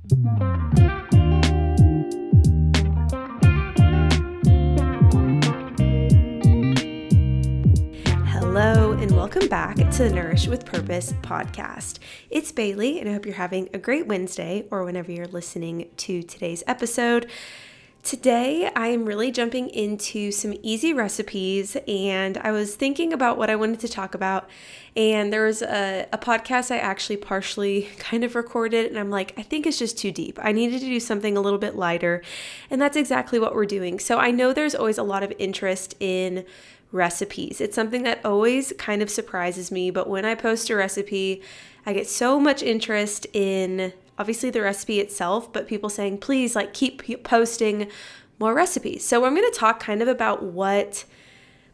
Hello, and welcome back to the Nourish with Purpose podcast. It's Bailey, and I hope you're having a great Wednesday or whenever you're listening to today's episode. Today, I am really jumping into some easy recipes, and I was thinking about what I wanted to talk about, and there was a podcast I actually partially kind of recorded, and I'm like, I think it's just too deep. I needed to do something a little bit lighter, and that's exactly what we're doing. So I know there's always a lot of interest in recipes. It's something that always kind of surprises me, but when I post a recipe, I get so much interest in obviously the recipe itself, but people saying, please keep posting more recipes. So I'm going to talk kind of about what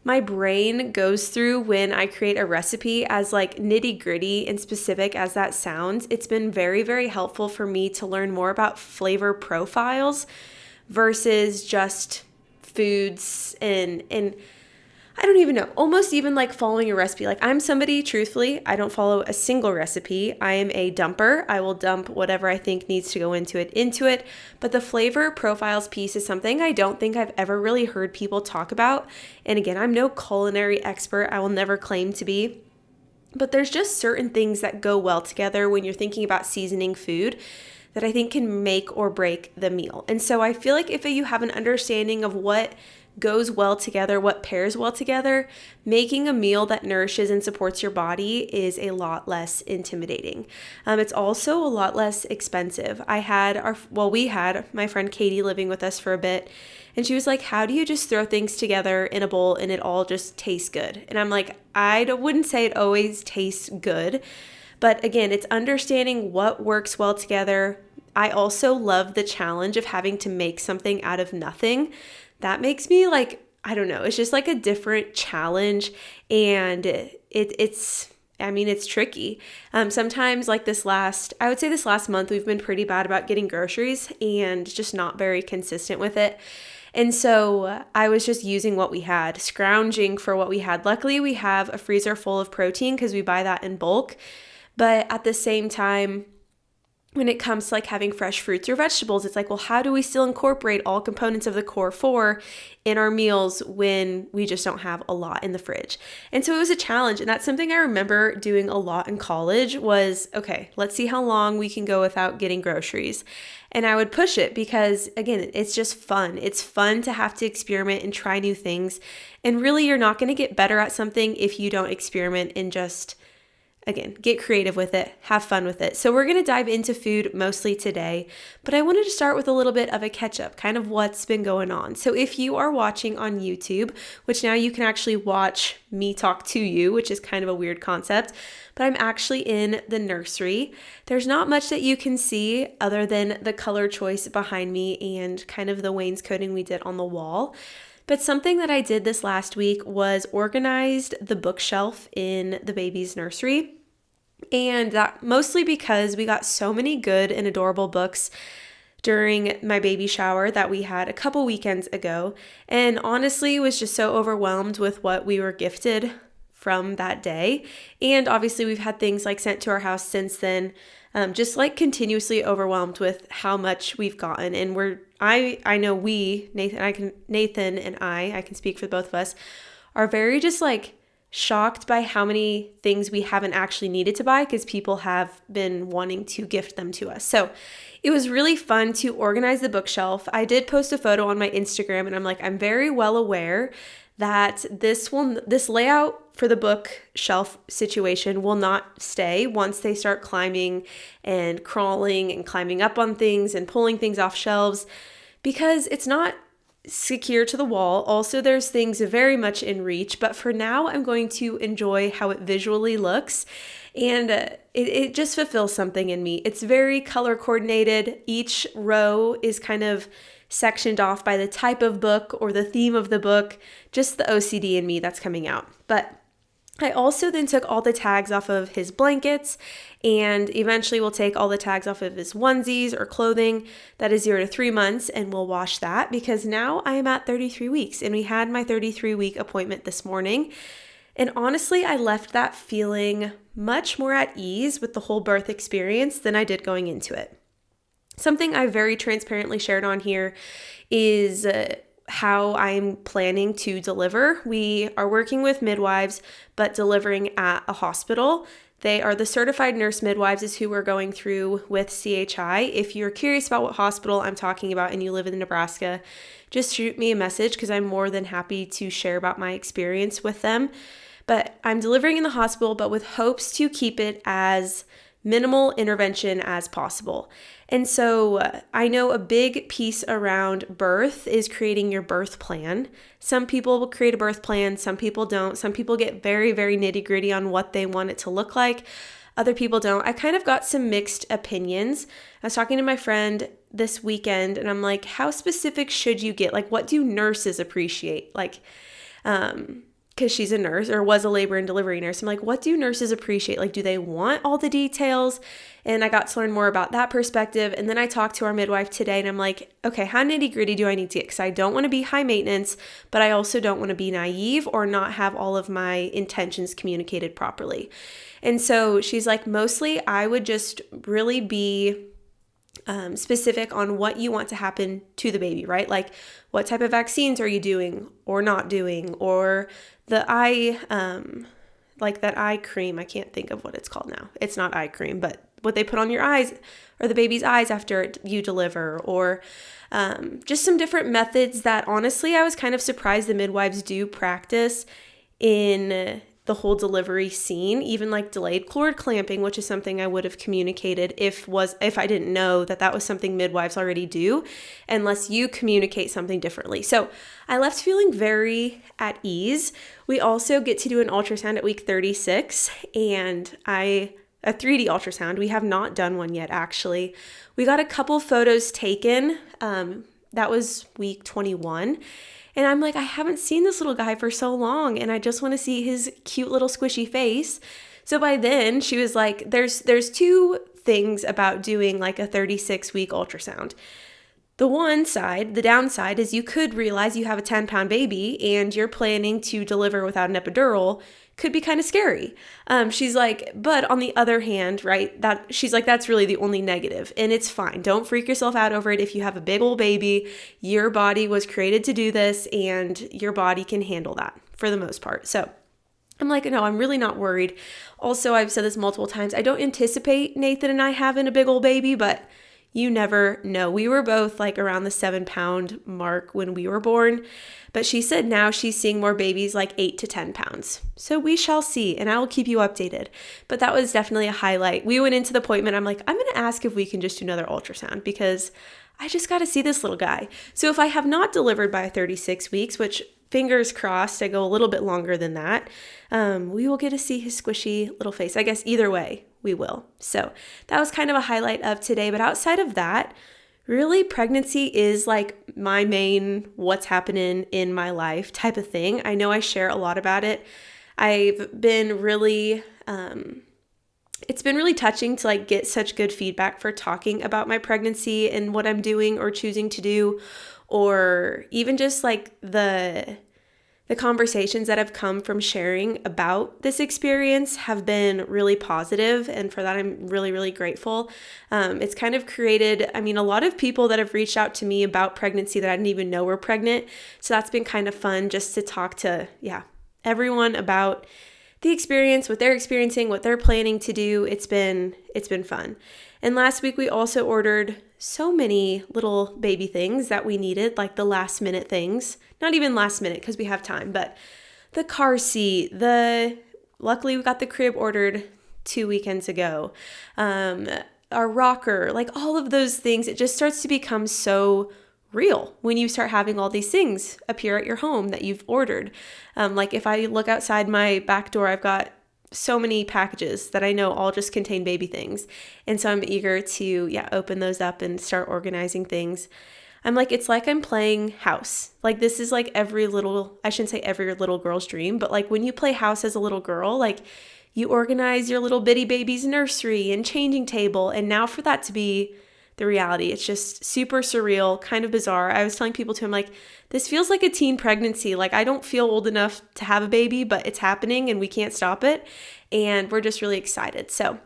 my brain goes through when I create a recipe, as nitty gritty and specific as that sounds. It's been very, very helpful for me to learn more about flavor profiles versus just foods and I don't even know, almost even following a recipe. I'm somebody, truthfully, I don't follow a single recipe. I am a dumper. I will dump whatever I think needs to go into it. But the flavor profiles piece is something I don't think I've ever really heard people talk about. And again, I'm no culinary expert. I will never claim to be. But there's just certain things that go well together when you're thinking about seasoning food that I think can make or break the meal. And so I feel like if you have an understanding of what goes well together, what pairs well together, making a meal that nourishes and supports your body is a lot less intimidating. It's also a lot less expensive. We had my friend Katie living with us for a bit, and she was like, how do you just throw things together in a bowl and it all just tastes good? And I'm like, I wouldn't say it always tastes good, but again, it's understanding what works well together. I also love the challenge of having to make something out of nothing. That makes me I don't know, it's just a different challenge, and it's tricky. Sometimes this last month, we've been pretty bad about getting groceries and just not very consistent with it. And so I was just using what we had, scrounging for what we had. Luckily, we have a freezer full of protein because we buy that in bulk. But at the same time, when it comes to having fresh fruits or vegetables, it's well, how do we still incorporate all components of the core four in our meals when we just don't have a lot in the fridge? And so it was a challenge. And that's something I remember doing a lot in college was, okay, let's see how long we can go without getting groceries. And I would push it because, again, it's just fun. It's fun to have to experiment and try new things. And really, you're not going to get better at something if you don't experiment and just again, get creative with it, have fun with it. So we're going to dive into food mostly today, but I wanted to start with a little bit of a catch-up, kind of what's been going on. So if you are watching on YouTube, which now you can actually watch me talk to you, which is kind of a weird concept, but I'm actually in the nursery. There's not much that you can see other than the color choice behind me and kind of the wainscoting we did on the wall. But something that I did this last week was organized the bookshelf in the baby's nursery. And that mostly because we got so many good and adorable books during my baby shower that we had a couple weekends ago. And honestly, was just so overwhelmed with what we were gifted from that day. And obviously we've had things sent to our house since then. Just continuously overwhelmed with how much we've gotten. And I know Nathan and I can speak for both of us, are very just shocked by how many things we haven't actually needed to buy because people have been wanting to gift them to us. So it was really fun to organize the bookshelf. I did post a photo on my Instagram, and I'm very well aware that this layout for the bookshelf situation will not stay once they start climbing and crawling and climbing up on things and pulling things off shelves, because it's not secure to the wall. Also, there's things very much in reach, but for now, I'm going to enjoy how it visually looks, and it just fulfills something in me. It's very color coordinated. Each row is kind of sectioned off by the type of book or the theme of the book, just the OCD in me that's coming out. But I also then took all the tags off of his blankets, and eventually we'll take all the tags off of his onesies or clothing that is 0 to 3 months, and we'll wash that because now I am at 33 weeks, and we had my 33-week appointment this morning. And honestly, I left that feeling much more at ease with the whole birth experience than I did going into it. Something I very transparently shared on here is how I'm planning to deliver. We are working with midwives, but delivering at a hospital. They are the certified nurse midwives is who we're going through with CHI. If you're curious about what hospital I'm talking about and you live in Nebraska, just shoot me a message because I'm more than happy to share about my experience with them. But I'm delivering in the hospital, but with hopes to keep it as minimal intervention as possible. And so I know a big piece around birth is creating your birth plan. Some people will create a birth plan, some people don't. Some people get very, very nitty-gritty on what they want it to look like. Other people don't. I kind of got some mixed opinions. I was talking to my friend this weekend and I'm like, how specific should you get? Like, what do nurses appreciate? Like, because she's a nurse or was a labor and delivery nurse. I'm like, what do nurses appreciate? Like, do they want all the details? And I got to learn more about that perspective. And then I talked to our midwife today and I'm like, okay, how nitty gritty do I need to get? Because I don't want to be high maintenance, but I also don't want to be naive or not have all of my intentions communicated properly. And so she's like, mostly I would just really be specific on what you want to happen to the baby, right? Like, what type of vaccines are you doing or not doing? Or the eye, like that eye cream, I can't think of what it's called now. It's not eye cream, but what they put on your eyes or the baby's eyes after you deliver, or just some different methods that honestly I was kind of surprised the midwives do practice in the whole delivery scene, even like delayed cord clamping, which is something I would have communicated if I didn't know that was something midwives already do, unless you communicate something differently. So I left feeling very at ease. We also get to do an ultrasound at week 36 and a 3D ultrasound. We have not done one yet, actually. We got a couple photos taken. That was week 21. And I'm like, I haven't seen this little guy for so long and I just want to see his cute little squishy face. So by then she was like, there's two things about doing like a 36-week ultrasound. The downside is you could realize you have a 10-pound baby and you're planning to deliver without an epidural. Could be kind of scary. She's like, but on the other hand, right, she's like, that's really the only negative and it's fine. Don't freak yourself out over it. If you have a big old baby, your body was created to do this and your body can handle that for the most part. So I'm like, no, I'm really not worried. Also, I've said this multiple times. I don't anticipate Nathan and I having a big old baby, but you never know. We were both like around the 7-pound mark when we were born, but she said now she's seeing more babies like 8 to 10 pounds. So we shall see, and I will keep you updated. But that was definitely a highlight. We went into the appointment. I'm like, I'm going to ask if we can just do another ultrasound because I just got to see this little guy. So if I have not delivered by 36 weeks, which fingers crossed, I go a little bit longer than that, we will get to see his squishy little face. I guess either way, we will. So that was kind of a highlight of today. But outside of that, really pregnancy is like my main what's happening in my life type of thing. I know I share a lot about it. I've been really, it's been really touching to like get such good feedback for talking about my pregnancy and what I'm doing or choosing to do, or even just like the conversations that have come from sharing about this experience have been really positive, and for that I'm really, really grateful. It's kind of created, a lot of people that have reached out to me about pregnancy that I didn't even know were pregnant, so that's been kind of fun just to talk to, everyone about the experience, what they're experiencing, what they're planning to do. It's been fun. And last week we also ordered so many little baby things that we needed, like the last minute things. Not even last minute because we have time, but the car seat, luckily we got the crib ordered 2 weekends ago. Our rocker, like all of those things, it just starts to become so real when you start having all these things appear at your home that you've ordered. Like if I look outside my back door, I've got so many packages that I know all just contain baby things. And so I'm eager to, open those up and start organizing things. I'm like, it's like I'm playing house. Like this is like I shouldn't say every little girl's dream, but like when you play house as a little girl, like you organize your little bitty baby's nursery and changing table. And now for that to be the reality, it's just super surreal, kind of bizarre. I was telling people too, I'm like, this feels like a teen pregnancy. Like I don't feel old enough to have a baby, but it's happening and we can't stop it. And we're just really excited. So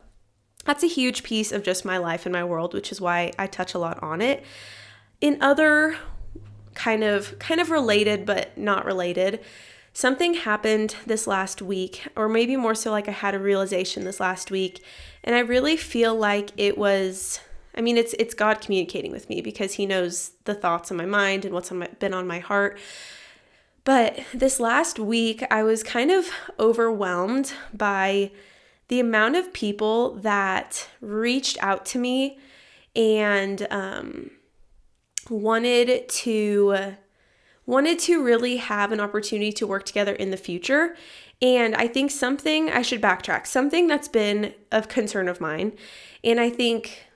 that's a huge piece of just my life and my world, which is why I touch a lot on it. In other kind of related but not related, something happened this last week, or maybe more so like I had a realization this last week, and I really feel like it was, it's God communicating with me, because he knows the thoughts on my mind and what's been on my heart. But this last week, I was kind of overwhelmed by the amount of people that reached out to me and wanted to really have an opportunity to work together in the future. And I think I should backtrack, something that's been a concern of mine, and I think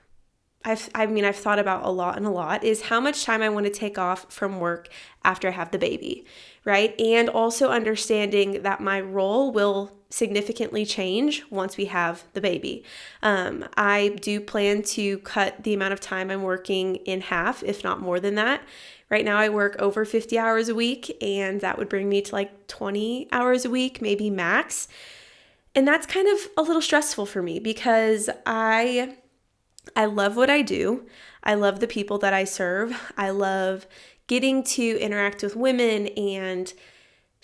I've thought about a lot, is how much time I want to take off from work after I have the baby, right? And also understanding that my role will significantly change once we have the baby. I do plan to cut the amount of time I'm working in half, if not more than that. Right now I work over 50 hours a week, and that would bring me to like 20 hours a week, maybe max. And that's kind of a little stressful for me, because I love what I do. I love the people that I serve. I love getting to interact with women and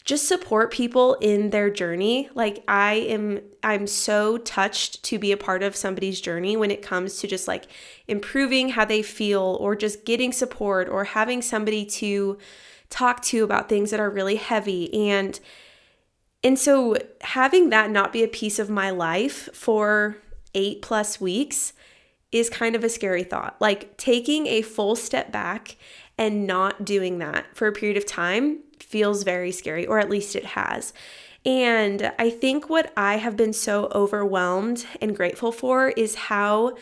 just support people in their journey. Like I'm so touched to be a part of somebody's journey when it comes to just like improving how they feel, or just getting support, or having somebody to talk to about things that are really heavy. And so having that not be a piece of my life for 8+ weeks is kind of a scary thought. Like taking a full step back and not doing that for a period of time feels very scary, or at least it has. And I think what I have been so overwhelmed and grateful for is how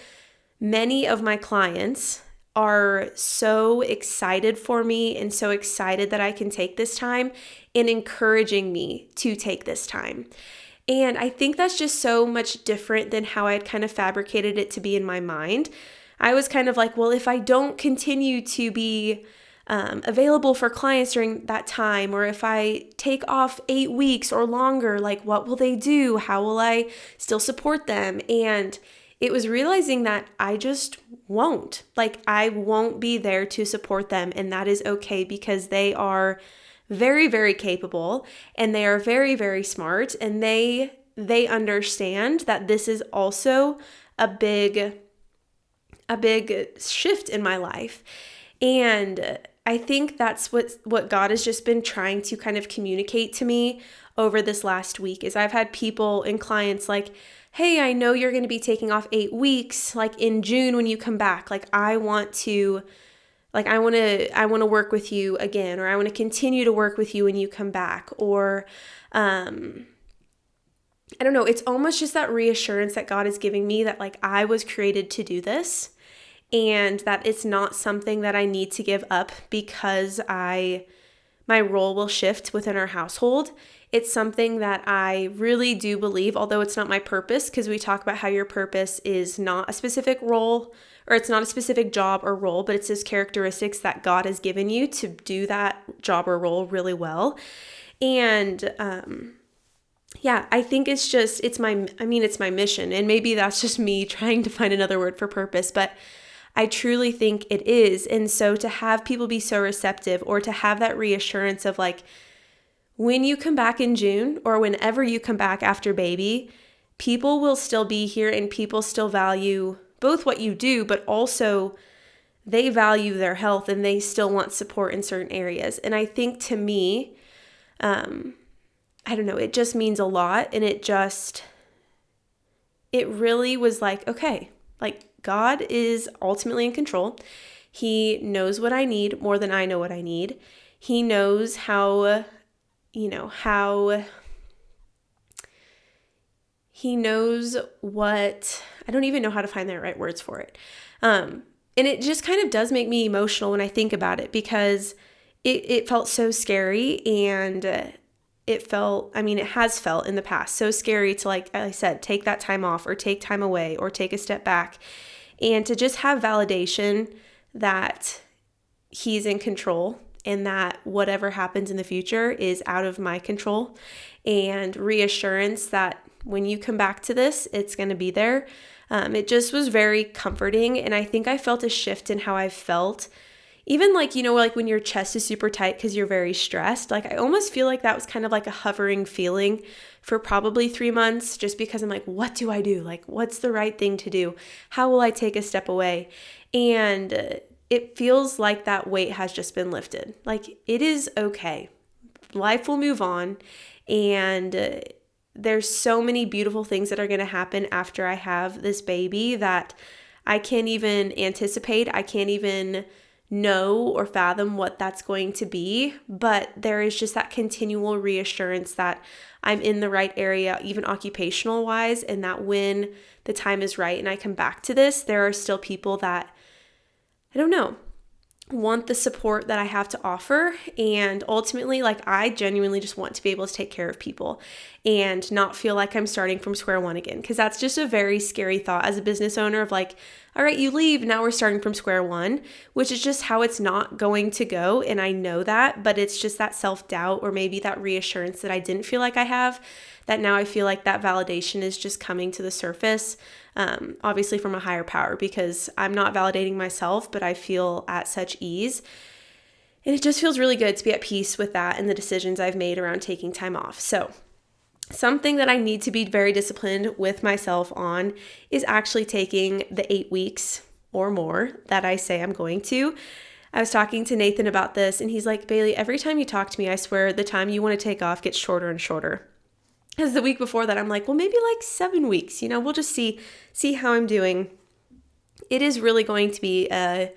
many of my clients are so excited for me and so excited that I can take this time, and encouraging me to take this time. And I think that's just so much different than how I had kind of fabricated it to be in my mind. I was kind of like, well, if I don't continue to be available for clients during that time, or if I take off 8 weeks or longer, like what will they do? How will I still support them? And it was realizing that I just won't. Like I won't be there to support them, and that is okay, because they are very, very capable, and they are very, very smart, and they understand that this is also a big shift in my life. And I think that's what God has just been trying to kind of communicate to me over this last week. Is I've had people and clients like, hey, I know you're going to be taking off 8 weeks, like in June when you come back, like I want to work with you again, or I want to continue to work with you when you come back. Or, I don't know, it's almost just that reassurance that God is giving me that like I was created to do this, and that it's not something that I need to give up because my role will shift within our household. It's something that I really do believe, although it's not my purpose, because we talk about how your purpose is not a specific role, or it's not a specific job or role, but it's those characteristics that God has given you to do that job or role really well. And I think it's my mission. And maybe that's just me trying to find another word for purpose, but I truly think it is. And so to have people be so receptive, or to have that reassurance of like, when you come back in June, or whenever you come back after baby, people will still be here, and people still value both what you do, but also they value their health, and they still want support in certain areas. And I think to me, I don't know, it just means a lot. And it really was like, okay, like God is ultimately in control. He knows what I need more than I know what I need. He knows how he knows what, I don't even know how to find the right words for it. And it just kind of does make me emotional when I think about it, because it felt so scary, and it has felt in the past so scary to, like I said, take that time off, or take time away, or take a step back, and to just have validation that he's in control, and that whatever happens in the future is out of my control, and reassurance that when you come back to this, it's going to be there. It just was very comforting. And I think I felt a shift in how I felt. Even like, like when your chest is super tight because you're very stressed, like I almost feel like that was kind of like a hovering feeling for probably 3 months, just because I'm like, what do I do? Like, what's the right thing to do? How will I take a step away? And it feels like that weight has just been lifted. Like, it is okay. Life will move on. And there's so many beautiful things that are going to happen after I have this baby that I can't even anticipate. I can't even know or fathom what that's going to be, but there is just that continual reassurance that I'm in the right area, even occupational wise, and that when the time is right and I come back to this, there are still people that, I don't know, want the support that I have to offer. And ultimately, like, I genuinely just want to be able to take care of people and not feel like I'm starting from square one again, because that's just a very scary thought as a business owner of like, all right, you leave, now we're starting from square one, which is just how it's not going to go. And I know that, but it's just that self-doubt or maybe that reassurance that I didn't feel like I have, that now I feel like that validation is just coming to the surface, obviously from a higher power, because I'm not validating myself, but I feel at such ease. And it just feels really good to be at peace with that and the decisions I've made around taking time off. So something that I need to be very disciplined with myself on is actually taking the 8 weeks or more that I say I'm going to. I was talking to Nathan about this, and he's like, Bailey, every time you talk to me, I swear the time you want to take off gets shorter and shorter. Because the week before that, I'm like, well, maybe like 7 weeks, we'll just see how I'm doing. It is really going to be a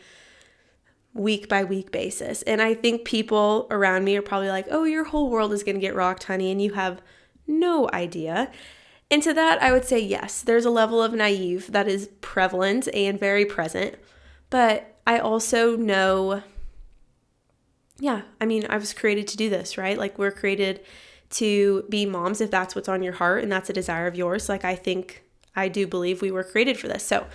week by week basis. And I think people around me are probably like, oh, your whole world is going to get rocked, honey, and you have no idea. And to that, I would say yes, there's a level of naive that is prevalent and very present. But I also know, I was created to do this, right? Like, we're created to be moms if that's what's on your heart and that's a desire of yours. Like, I do believe we were created for this. So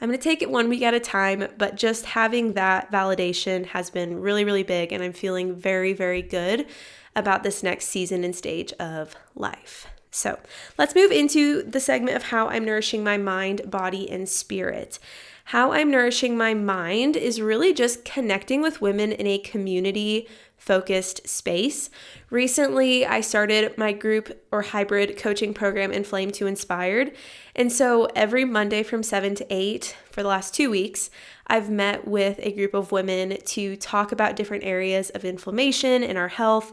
I'm going to take it 1 week at a time, but just having that validation has been really, really big. And I'm feeling very, very good about this next season and stage of life. So let's move into the segment of how I'm nourishing my mind, body, and spirit. How I'm nourishing my mind is really just connecting with women in a community-focused space. Recently, I started my group or hybrid coaching program, Inflame to Inspired. And so every Monday from 7 to 8 for the last 2 weeks, I've met with a group of women to talk about different areas of inflammation in our health.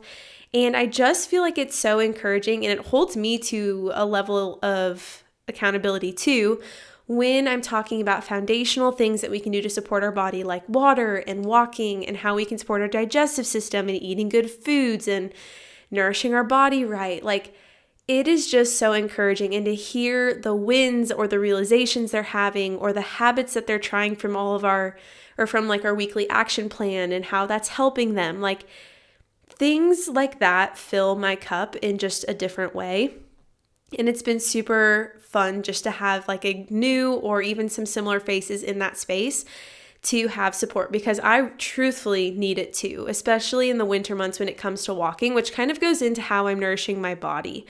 And I just feel like it's so encouraging, and it holds me to a level of accountability too, when I'm talking about foundational things that we can do to support our body, like water and walking, and how we can support our digestive system and eating good foods and nourishing our body right. Like, it is just so encouraging. And to hear the wins or the realizations they're having or the habits that they're trying from our weekly action plan and how that's helping them, like, things like that fill my cup in just a different way. And it's been super fun just to have like a new or even some similar faces in that space to have support, because I truthfully need it too, especially in the winter months when it comes to walking, which kind of goes into how I'm nourishing my body.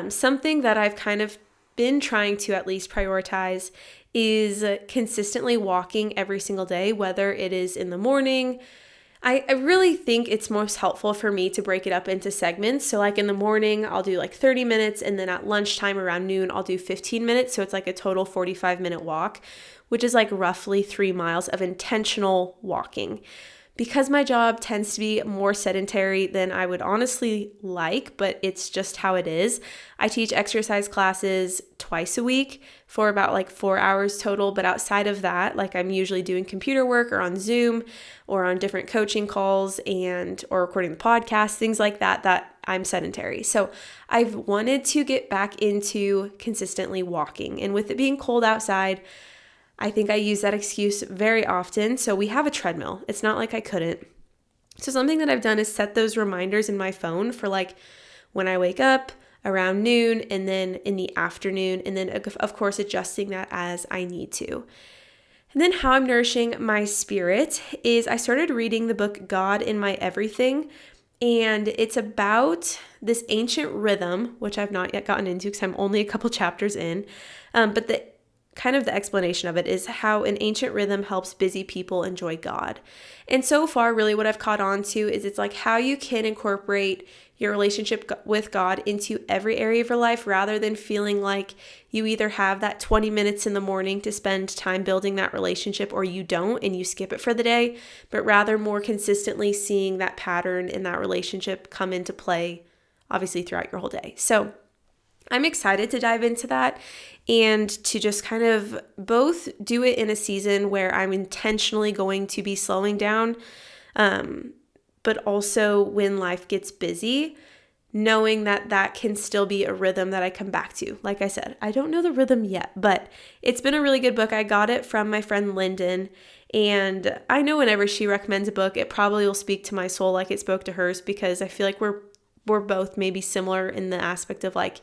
Something that I've kind of been trying to at least prioritize is consistently walking every single day, whether it is in the morning. I really think it's most helpful for me to break it up into segments. So like in the morning, I'll do like 30 minutes, and then at lunchtime around noon, I'll do 15 minutes. So it's like a total 45-minute walk, which is like roughly 3 miles of intentional walking. Because my job tends to be more sedentary than I would honestly like, but it's just how it is. I teach exercise classes twice a week for about like 4 hours total. But outside of that, like, I'm usually doing computer work or on Zoom or on different coaching calls or recording the podcast, things like that I'm sedentary. So I've wanted to get back into consistently walking. And with it being cold outside, I think I use that excuse very often. So we have a treadmill. It's not like I couldn't. So something that I've done is set those reminders in my phone for like when I wake up around noon and then in the afternoon, and then of course adjusting that as I need to. And then how I'm nourishing my spirit is I started reading the book God in My Everything. And it's about this ancient rhythm, which I've not yet gotten into because I'm only a couple chapters in. But the explanation of it is how an ancient rhythm helps busy people enjoy God. And so far, really what I've caught on to is it's like how you can incorporate your relationship with God into every area of your life rather than feeling like you either have that 20 minutes in the morning to spend time building that relationship or you don't and you skip it for the day, but rather more consistently seeing that pattern in that relationship come into play, obviously throughout your whole day. So I'm excited to dive into that and to just kind of both do it in a season where I'm intentionally going to be slowing down, but also when life gets busy, knowing that that can still be a rhythm that I come back to. Like I said, I don't know the rhythm yet, but it's been a really good book. I got it from my friend Lyndon, and I know whenever she recommends a book, it probably will speak to my soul like it spoke to hers, because I feel like we're both maybe similar in the aspect of like,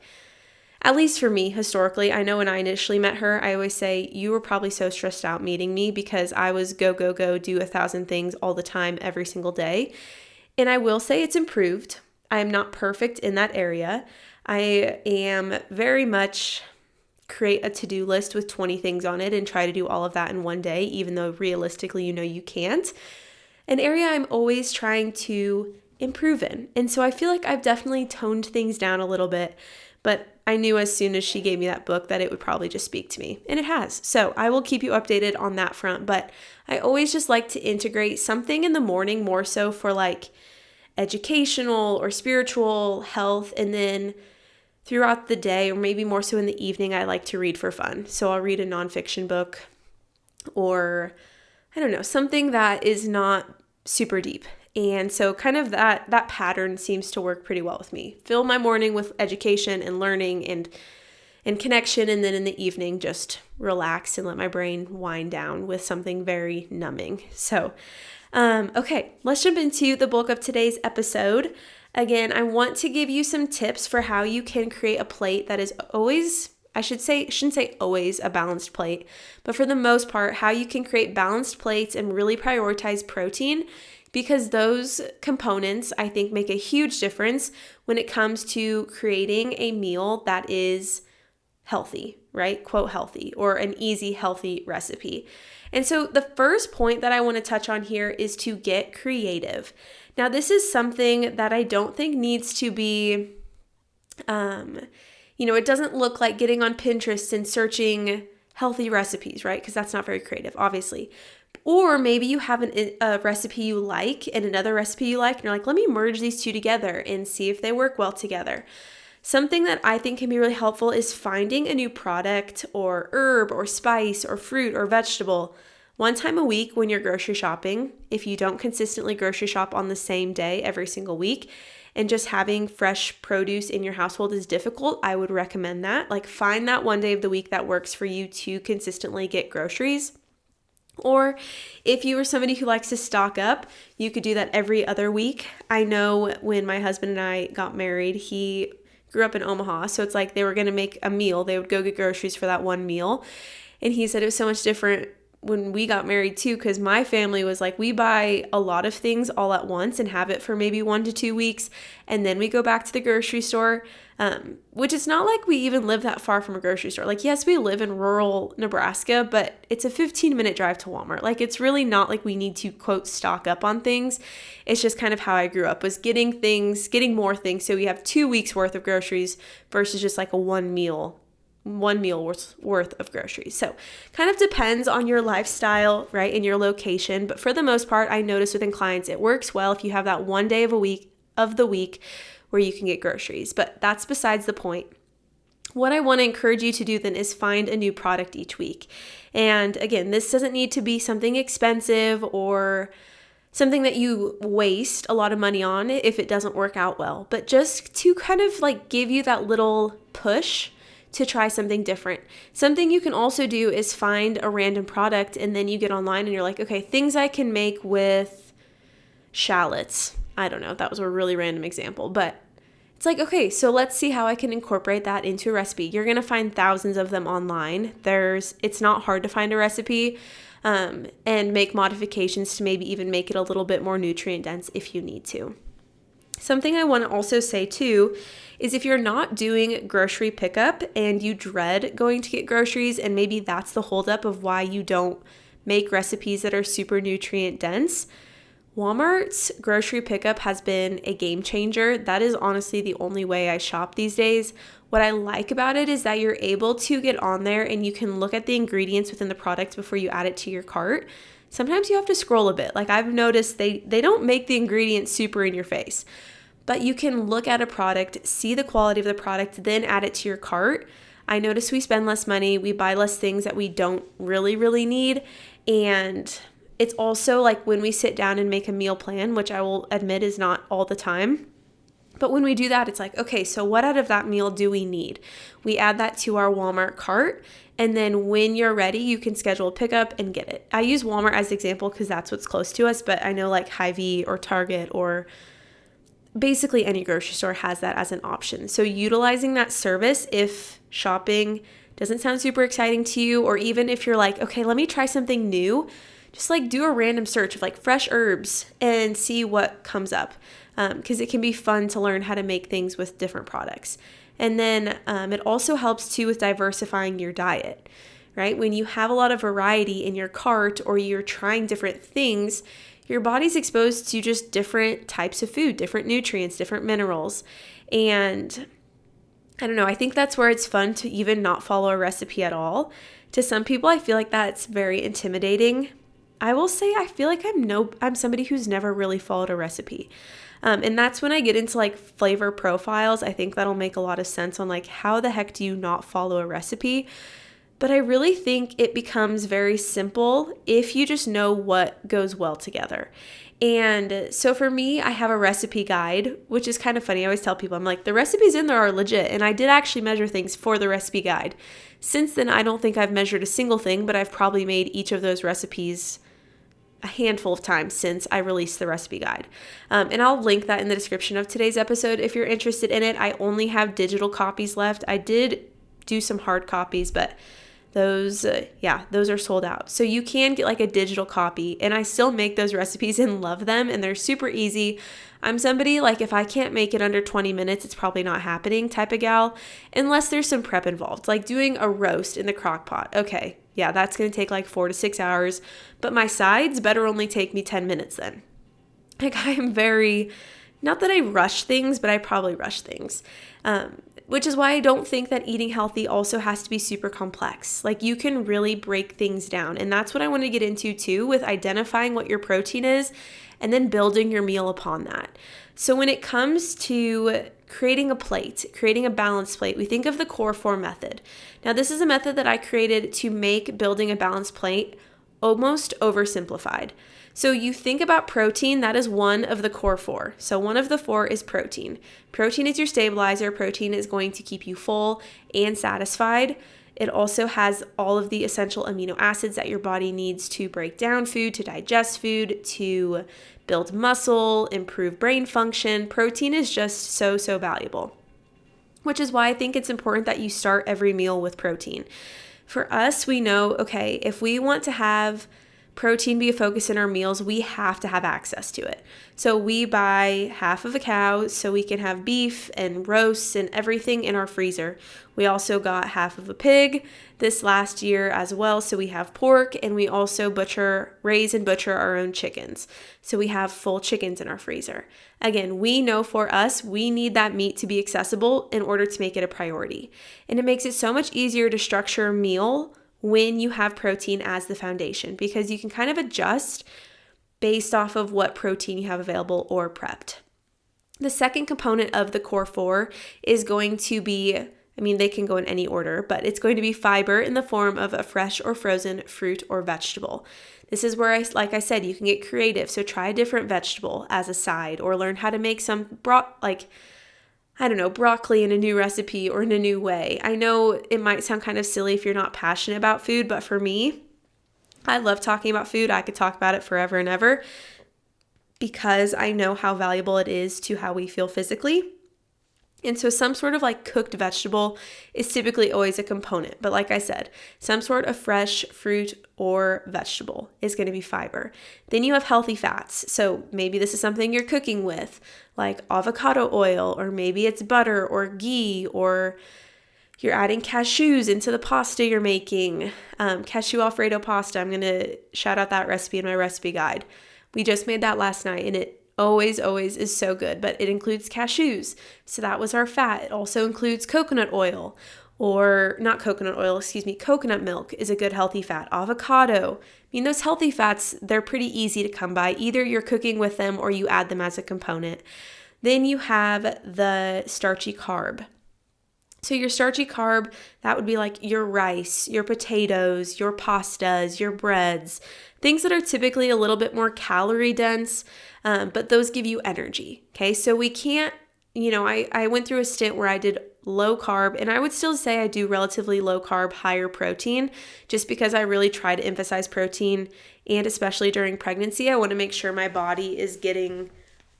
at least for me, historically, I know when I initially met her, I always say, you were probably so stressed out meeting me because I was go, do 1,000 things all the time, every single day. And I will say it's improved. I am not perfect in that area. I am very much create a to-do list with 20 things on it and try to do all of that in one day, even though realistically, you can't. An area I'm always trying to improve in. And so I feel like I've definitely toned things down a little bit, but I knew as soon as she gave me that book that it would probably just speak to me, and it has. So I will keep you updated on that front, but I always just like to integrate something in the morning more so for like educational or spiritual health, and then throughout the day, or maybe more so in the evening, I like to read for fun. So I'll read a nonfiction book or I don't know, something that is not super deep. And so kind of that pattern seems to work pretty well with me. Fill my morning with education and learning and connection, and then in the evening just relax and let my brain wind down with something very numbing. So, okay, let's jump into the bulk of today's episode. Again, I want to give you some tips for how you can create a plate that is always, shouldn't say always a balanced plate, but for the most part, how you can create balanced plates and really prioritize protein, because those components, I think, make a huge difference when it comes to creating a meal that is healthy, right? Quote healthy, or an easy, healthy recipe. And so the first point that I want to touch on here is to get creative. Now, this is something that I don't think needs to be, it doesn't look like getting on Pinterest and searching healthy recipes, right? Because that's not very creative, obviously. Or maybe you have a recipe you like and another recipe you like, and you're like, let me merge these two together and see if they work well together. Something that I think can be really helpful is finding a new product or herb or spice or fruit or vegetable one time a week when you're grocery shopping. If you don't consistently grocery shop on the same day every single week, and just having fresh produce in your household is difficult, I would recommend that. Like, find that one day of the week that works for you to consistently get groceries. Or if you are somebody who likes to stock up, you could do that every other week. I know when my husband and I got married, he grew up in Omaha, so it's like they were going to make a meal. They would go get groceries for that one meal. And he said it was so much different when we got married too, because my family was like, we buy a lot of things all at once and have it for maybe 1 to 2 weeks, and then we go back to the grocery store, which it's not like we even live that far from a grocery store. Like, yes, we live in rural Nebraska, but it's a 15-minute drive to Walmart. Like, it's really not like we need to, quote, stock up on things. It's just kind of how I grew up, was getting more things, so we have 2 weeks worth of groceries versus just like a one meal worth of groceries. So kind of depends on your lifestyle, right, and your location. But for the most part, I notice within clients, it works well if you have that one day of the week where you can get groceries. But that's besides the point. What I want to encourage you to do then is find a new product each week. And again, this doesn't need to be something expensive or something that you waste a lot of money on if it doesn't work out well, but just to kind of like give you that little push to try something different. Something you can also do is find a random product, and then you get online and you're like, okay, things I can make with shallots. I don't know, that was a really random example, but it's like, okay, so let's see how I can incorporate that into a recipe. You're going to find thousands of them online. It's not hard to find a recipe and make modifications to maybe even make it a little bit more nutrient dense if you need to. Something I want to also say too is if you're not doing grocery pickup and you dread going to get groceries, and maybe that's the holdup of why you don't make recipes that are super nutrient dense, Walmart's grocery pickup has been a game changer. That is honestly the only way I shop these days. What I like about it is that you're able to get on there and you can look at the ingredients within the product before you add it to your cart. Sometimes you have to scroll a bit. Like I've noticed they don't make the ingredients super in your face, but you can look at a product, see the quality of the product, then add it to your cart. I notice we spend less money, we buy less things that we don't really need, and it's also like when we sit down and make a meal plan, which I will admit is not all the time. But when we do that, it's like, okay, so what out of that meal do we need? We add that to our Walmart cart. And then when you're ready, you can schedule a pickup and get it. I use Walmart as an example because that's what's close to us. But I know like Hy-Vee or Target or basically any grocery store has that as an option. So utilizing that service if shopping doesn't sound super exciting to you, or even if you're like, okay, let me try something new, just like do a random search of like fresh herbs and see what comes up, because it can be fun to learn how to make things with different products. And then it also helps too with diversifying your diet, right? When you have a lot of variety in your cart or you're trying different things, your body's exposed to just different types of food, different nutrients, different minerals. And I don't know, I think that's where it's fun to even not follow a recipe at all. To some people, I feel like that's very intimidating. I will say I feel like I'm somebody who's never really followed a recipe. And that's when I get into like flavor profiles. I think that'll make a lot of sense on like how the heck do you not follow a recipe? But I really think it becomes very simple if you just know what goes well together. And so for me, I have a recipe guide, which is kind of funny. I always tell people, I'm like, the recipes in there are legit. And I did actually measure things for the recipe guide. Since then, I don't think I've measured a single thing, but I've probably made each of those recipes a handful of times since I released the recipe guide. And I'll link that in the description of today's episode if you're interested in it. I only have digital copies left. I did do some hard copies, but those are sold out. So you can get like a digital copy, and I still make those recipes and love them, and they're super easy. I'm somebody like if I can't make it under 20 minutes, it's probably not happening type of gal, unless there's some prep involved, like doing a roast in the crock pot. Okay, yeah, that's going to take like 4 to 6 hours, but my sides better only take me 10 minutes then. Like I'm very, not that I rush things, but I probably rush things. Which is why I don't think that eating healthy also has to be super complex. Like you can really break things down. And that's what I want to get into too, with identifying what your protein is and then building your meal upon that. So when it comes to creating a plate, creating a balanced plate, we think of the Core 4 method. Now this is a method that I created to make building a balanced plate almost oversimplified. So you think about protein, that is one of the Core 4. So one of the 4 is protein. Protein is your stabilizer. Protein is going to keep you full and satisfied. It also has all of the essential amino acids that your body needs to break down food, to digest food, to build muscle, improve brain function. Protein is just so valuable, which is why I think it's important that you start every meal with protein. For us, we know, okay, if we want to have protein be a focus in our meals, we have to have access to it. So we buy half of a cow so we can have beef and roasts and everything in our freezer. We also got half of a pig this last year as well, so we have pork, and we also raise and butcher our own chickens. So we have full chickens in our freezer. Again, we know for us, we need that meat to be accessible in order to make it a priority. And it makes it so much easier to structure a meal when you have protein as the foundation, because you can kind of adjust based off of what protein you have available or prepped. The second component of the Core 4 is going to be, they can go in any order, but it's going to be fiber in the form of a fresh or frozen fruit or vegetable. This is where, like I said, you can get creative. So try a different vegetable as a side, or learn how to make some broccoli in a new recipe or in a new way. I know it might sound kind of silly if you're not passionate about food, but for me, I love talking about food. I could talk about it forever and ever because I know how valuable it is to how we feel physically. And so some sort of like cooked vegetable is typically always a component. But like I said, some sort of fresh fruit or vegetable is going to be fiber. Then you have healthy fats. So maybe this is something you're cooking with, like avocado oil, or maybe it's butter or ghee, or you're adding cashews into the pasta you're making. Cashew Alfredo pasta. I'm going to shout out that recipe in my recipe guide. We just made that last night and it always is so good, but it includes cashews. So that was our fat. It also includes coconut oil, or not coconut oil, excuse me, coconut milk is a good healthy fat. Avocado. I mean, those healthy fats, they're pretty easy to come by. Either you're cooking with them or you add them as a component. Then you have the starchy carb. So your starchy carb, that would be like your rice, your potatoes, your pastas, your breads, things that are typically a little bit more calorie dense, but those give you energy. Okay, so we can't, I went through a stint where I did low carb, and I would still say I do relatively low carb, higher protein, just because I really try to emphasize protein, and especially during pregnancy, I want to make sure my body is getting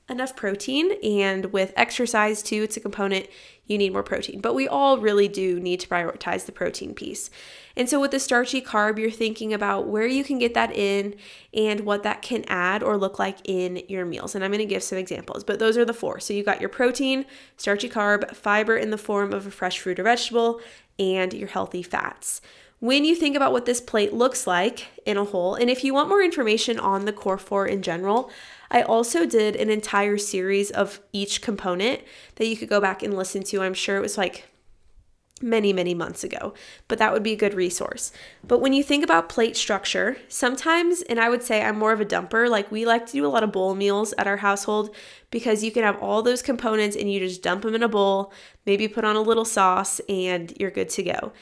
enough protein, and with exercise too, it's a component, you need more protein. But we all really do need to prioritize the protein piece. And so with the starchy carb, you're thinking about where you can get that in and what that can add or look like in your meals. And I'm going to give some examples, but those are the 4. So you got your protein, starchy carb, fiber in the form of a fresh fruit or vegetable, and your healthy fats. When you think about what this plate looks like in a whole, and if you want more information on the Core 4 in general, I also did an entire series of each component that you could go back and listen to. I'm sure it was like many months ago, but that would be a good resource. But when you think about plate structure, sometimes, and I would say I'm more of a dumper, like we like to do a lot of bowl meals at our household because you can have all those components and you just dump them in a bowl, maybe put on a little sauce, and you're good to go.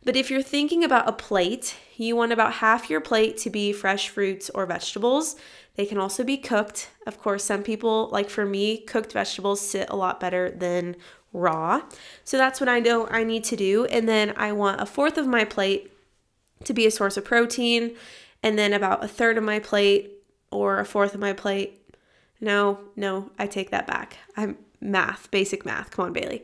But if you're thinking about a plate, you want about half your plate to be fresh fruits or vegetables. They can also be cooked. Of course, some people, like for me, cooked vegetables sit a lot better than raw. So that's what I know I need to do. And then I want 1/4 of my plate to be a source of protein. And then about 1/3 of my plate or 1/4 of my plate. No, I take that back. Basic math. Come on, Bailey.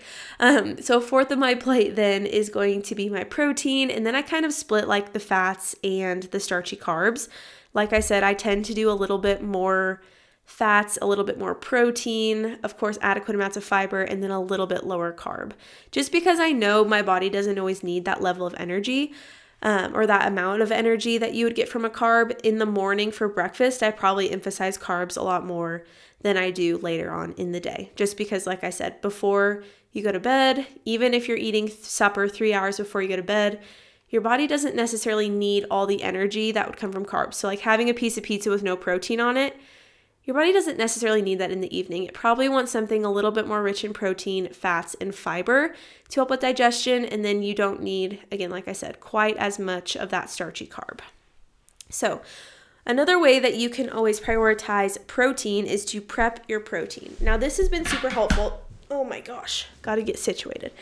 So 1/4 of my plate then is going to be my protein. And then I kind of split like the fats and the starchy carbs. Like I said, I tend to do a little bit more fats, a little bit more protein, of course, adequate amounts of fiber, and then a little bit lower carb. Just because I know my body doesn't always need that level of energy or that amount of energy that you would get from a carb. In the morning for breakfast, I probably emphasize carbs a lot more than I do later on in the day. Just because, like I said, before you go to bed, even if you're eating supper 3 hours before you go to bed, your body doesn't necessarily need all the energy that would come from carbs. So like having a piece of pizza with no protein on it, your body doesn't necessarily need that in the evening. It probably wants something a little bit more rich in protein, fats, and fiber to help with digestion. And then you don't need, again, like I said, quite as much of that starchy carb. So another way that you can always prioritize protein is to prep your protein. Now this has been super helpful. Oh my gosh, got to get situated.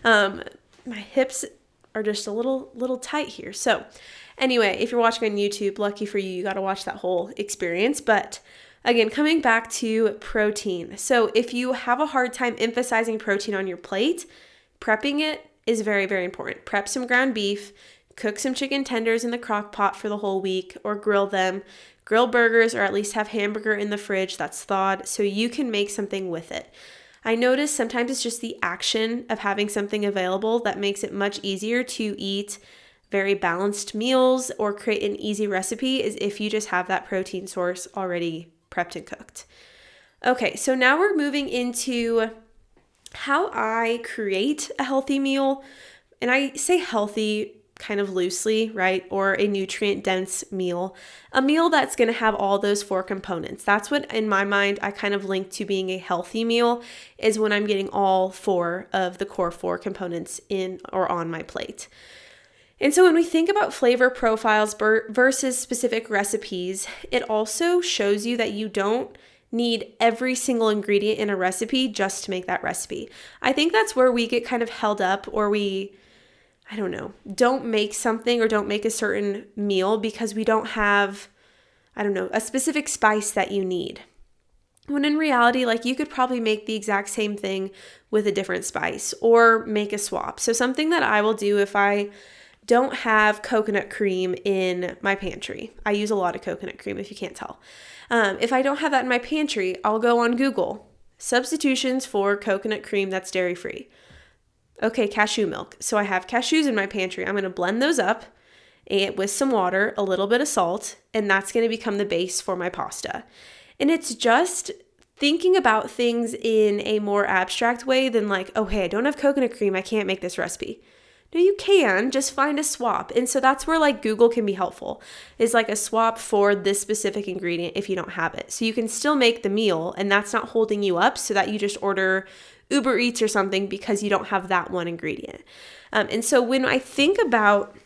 My hips are just a little tight here. So anyway, if you're watching on YouTube, lucky for you, you got to watch that whole experience. But again, coming back to protein. So if you have a hard time emphasizing protein on your plate, prepping it is very, very important. Prep some ground beef, cook some chicken tenders in the crock pot for the whole week, or grill them. Grill burgers, or at least have hamburger in the fridge that's thawed so you can make something with it. I notice sometimes it's just the action of having something available that makes it much easier to eat very balanced meals or create an easy recipe, is if you just have that protein source already prepped and cooked. Okay, so now we're moving into how I create a healthy meal. And I say healthy kind of loosely, right? Or a nutrient-dense meal. A meal that's going to have all those 4 components. That's what, in my mind, I kind of link to being a healthy meal, is when I'm getting all 4 of the core 4 components in or on my plate. And so when we think about flavor profiles versus specific recipes, it also shows you that you don't need every single ingredient in a recipe just to make that recipe. I think that's where we get kind of held up, or we don't make something or don't make a certain meal because we don't have, a specific spice that you need. When in reality, like you could probably make the exact same thing with a different spice or make a swap. So something that I will do if I don't have coconut cream in my pantry. I use a lot of coconut cream if you can't tell. If I don't have that in my pantry, I'll go on Google. Substitutions for coconut cream that's dairy-free. Okay, cashew milk. So I have cashews in my pantry. I'm going to blend those up with some water, a little bit of salt, and that's going to become the base for my pasta. And it's just thinking about things in a more abstract way than like, oh, hey, I don't have coconut cream. I can't make this recipe. No, you can just find a swap. And so that's where like Google can be helpful, is like a swap for this specific ingredient if you don't have it. So you can still make the meal and that's not holding you up so that you just order Uber Eats or something because you don't have that one ingredient. And so when I think about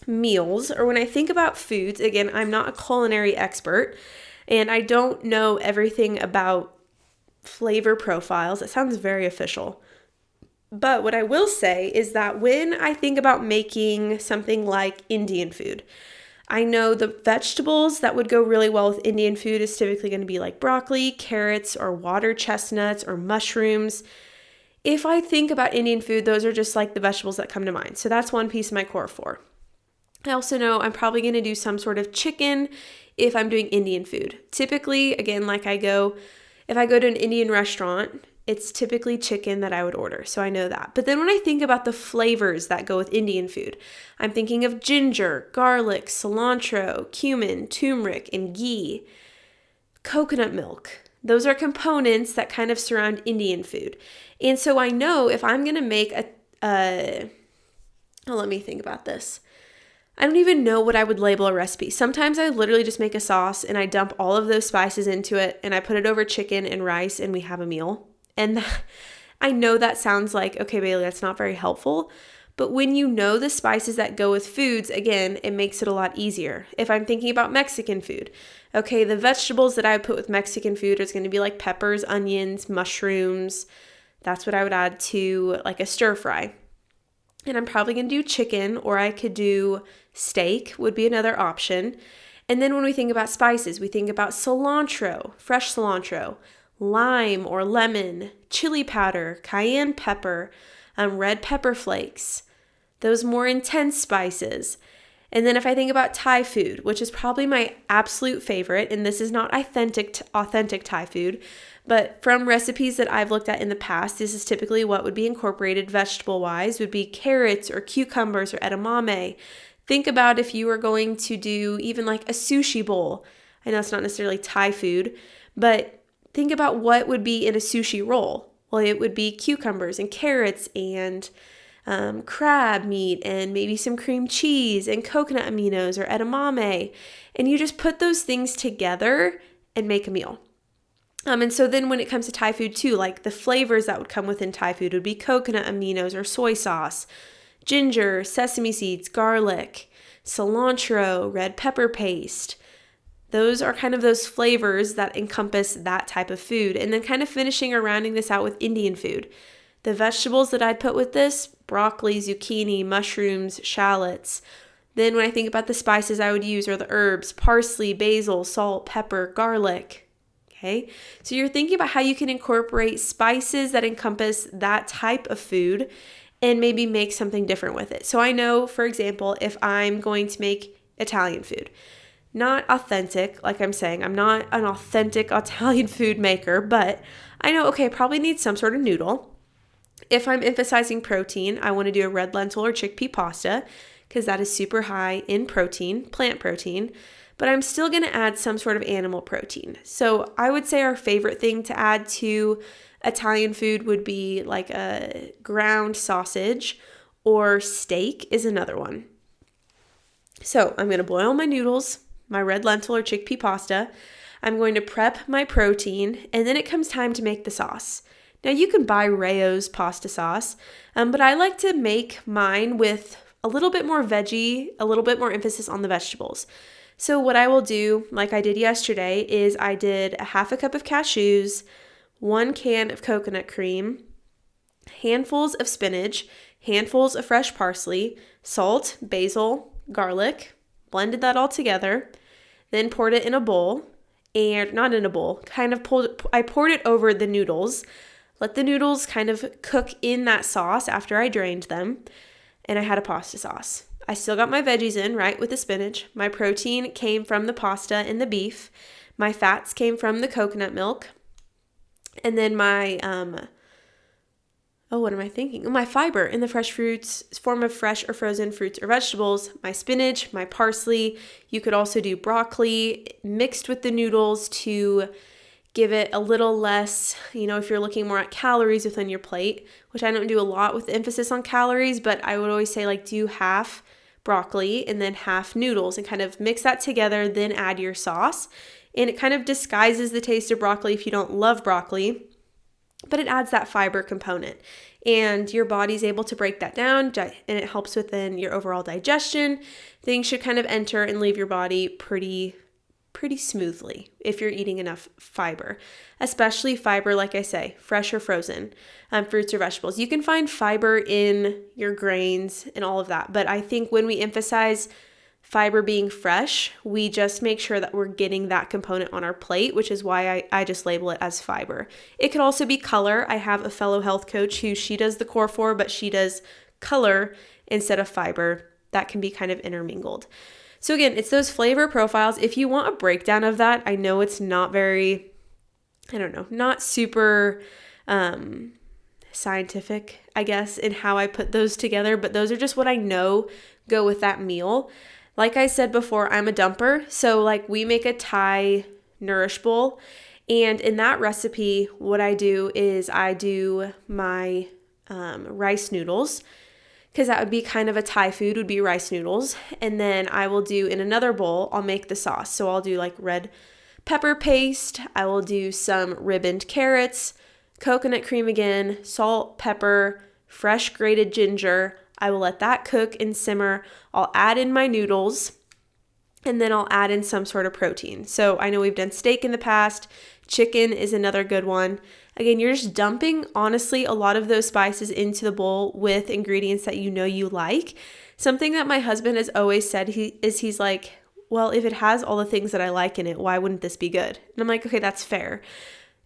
meals or when I think about foods, again, I'm not a culinary expert and I don't know everything about flavor profiles. It sounds very official. But what I will say is that when I think about making something like Indian food, I know the vegetables that would go really well with Indian food is typically going to be like broccoli, carrots, or water chestnuts, or mushrooms. If I think about Indian food, those are just like the vegetables that come to mind. So that's one piece of my core four. I also know I'm probably going to do some sort of chicken if I'm doing Indian food. Typically, again, if I go to an Indian restaurant, it's typically chicken that I would order, so I know that. But then when I think about the flavors that go with Indian food, I'm thinking of ginger, garlic, cilantro, cumin, turmeric, and ghee, coconut milk. Those are components that kind of surround Indian food. And so I know if I'm going to make let me think about this. I don't even know what I would label a recipe. Sometimes I literally just make a sauce and I dump all of those spices into it and I put it over chicken and rice and we have a meal. And I know that sounds like, okay, Bailey, that's not very helpful. But when you know the spices that go with foods, again, it makes it a lot easier. If I'm thinking about Mexican food, okay, the vegetables that I would put with Mexican food is going to be like peppers, onions, mushrooms. That's what I would add to like a stir fry. And I'm probably going to do chicken, or I could do steak would be another option. And then when we think about spices, we think about cilantro, fresh cilantro, lime or lemon, chili powder, cayenne pepper, red pepper flakes, those more intense spices. And then if I think about Thai food, which is probably my absolute favorite, and this is not authentic Thai food, but from recipes that I've looked at in the past, this is typically what would be incorporated vegetable-wise, would be carrots or cucumbers or edamame. Think about if you were going to do even like a sushi bowl. I know it's not necessarily Thai food, but think about what would be in a sushi roll. Well, it would be cucumbers and carrots and crab meat and maybe some cream cheese and coconut aminos or edamame. And you just put those things together and make a meal. And so then when it comes to Thai food too, like the flavors that would come within Thai food would be coconut aminos or soy sauce, ginger, sesame seeds, garlic, cilantro, red pepper paste. Those are kind of those flavors that encompass that type of food. And then kind of finishing or rounding this out with Indian food. The vegetables that I'd put with this, broccoli, zucchini, mushrooms, shallots. Then when I think about the spices I would use are the herbs, parsley, basil, salt, pepper, garlic. Okay, so you're thinking about how you can incorporate spices that encompass that type of food and maybe make something different with it. So I know, for example, if I'm going to make Italian food, not authentic, like I'm saying, I'm not an authentic Italian food maker, but I know, okay, I probably need some sort of noodle. If I'm emphasizing protein, I want to do a red lentil or chickpea pasta because that is super high in protein, plant protein, but I'm still going to add some sort of animal protein. So I would say our favorite thing to add to Italian food would be like a ground sausage, or steak is another one. So I'm going to boil my noodles, my red lentil or chickpea pasta. I'm going to prep my protein, and then it comes time to make the sauce. Now you can buy Rao's pasta sauce, but I like to make mine with a little bit more veggie, a little bit more emphasis on the vegetables. So what I will do, like I did yesterday, is I did a half a cup of cashews, 1 can of coconut cream, handfuls of spinach, handfuls of fresh parsley, salt, basil, garlic, blended that all together, then poured it in a bowl, and not in a bowl, I poured it over the noodles, let the noodles kind of cook in that sauce after I drained them, and I had a pasta sauce. I still got my veggies in, right, with the spinach. My protein came from the pasta and the beef. My fats came from the coconut milk. And then my, what am I thinking? My fiber in the fresh fruits, form of fresh or frozen fruits or vegetables, my spinach, my parsley. You could also do broccoli mixed with the noodles to give it a little less, if you're looking more at calories within your plate, which I don't do a lot with emphasis on calories, but I would always say do half broccoli and then half noodles and kind of mix that together, then add your sauce. And it kind of disguises the taste of broccoli if you don't love broccoli, but it adds that fiber component. And your body's able to break that down, and it helps within your overall digestion. Things should kind of enter and leave your body pretty smoothly if you're eating enough fiber, especially fiber, like I say, fresh or frozen fruits or vegetables. You can find fiber in your grains and all of that, but I think when we emphasize fiber being fresh, we just make sure that we're getting that component on our plate, which is why I just label it as fiber. It could also be color. I have a fellow health coach who she does the core four, but she does color instead of fiber. That can be kind of intermingled. So again, it's those flavor profiles. If you want a breakdown of that, I know it's not very, not super scientific, I guess, in how I put those together, but those are just what I know go with that meal. Like I said before, I'm a dumper. So we make a Thai Nourish bowl, and in that recipe, what I do is I do my rice noodles, because that would be kind of a Thai food, would be rice noodles. And then I will do in another bowl, I'll make the sauce. So I'll do red pepper paste. I will do some ribboned carrots, coconut cream again, salt, pepper, fresh grated ginger. I will let that cook and simmer. I'll add in my noodles, and then I'll add in some sort of protein. So I know we've done steak in the past. Chicken is another good one. Again, you're just dumping, honestly, a lot of those spices into the bowl with ingredients that you like. Something that my husband has always said, he's like, well, if it has all the things that I like in it, why wouldn't this be good? And I'm like, okay, that's fair.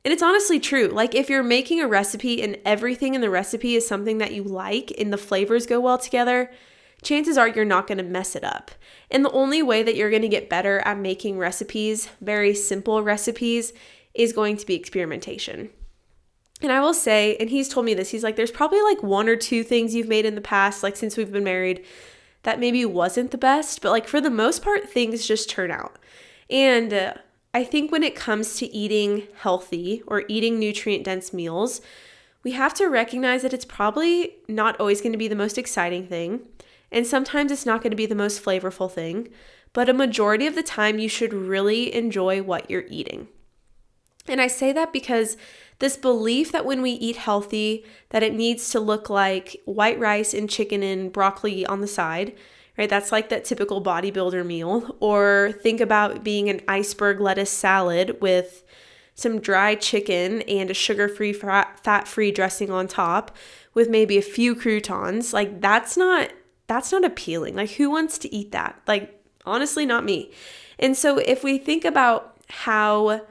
And it's honestly true. If you're making a recipe and everything in the recipe is something that you like and the flavors go well together, chances are you're not going to mess it up. And the only way that you're going to get better at making recipes, very simple recipes, is going to be experimentation. And I will say, and he's told me this, he's like, there's probably one or two things you've made in the past, since we've been married, that maybe wasn't the best, but for the most part, things just turn out. And I think when it comes to eating healthy or eating nutrient-dense meals, we have to recognize that it's probably not always going to be the most exciting thing, and sometimes it's not going to be the most flavorful thing, but a majority of the time, you should really enjoy what you're eating. And I say that because this belief that when we eat healthy, that it needs to look like white rice and chicken and broccoli on the side, right? That's that typical bodybuilder meal. Or think about being an iceberg lettuce salad with some dry chicken and a sugar-free, fat-free dressing on top with maybe a few croutons. That's not appealing. Who wants to eat that? Honestly, not me. And so if we think about how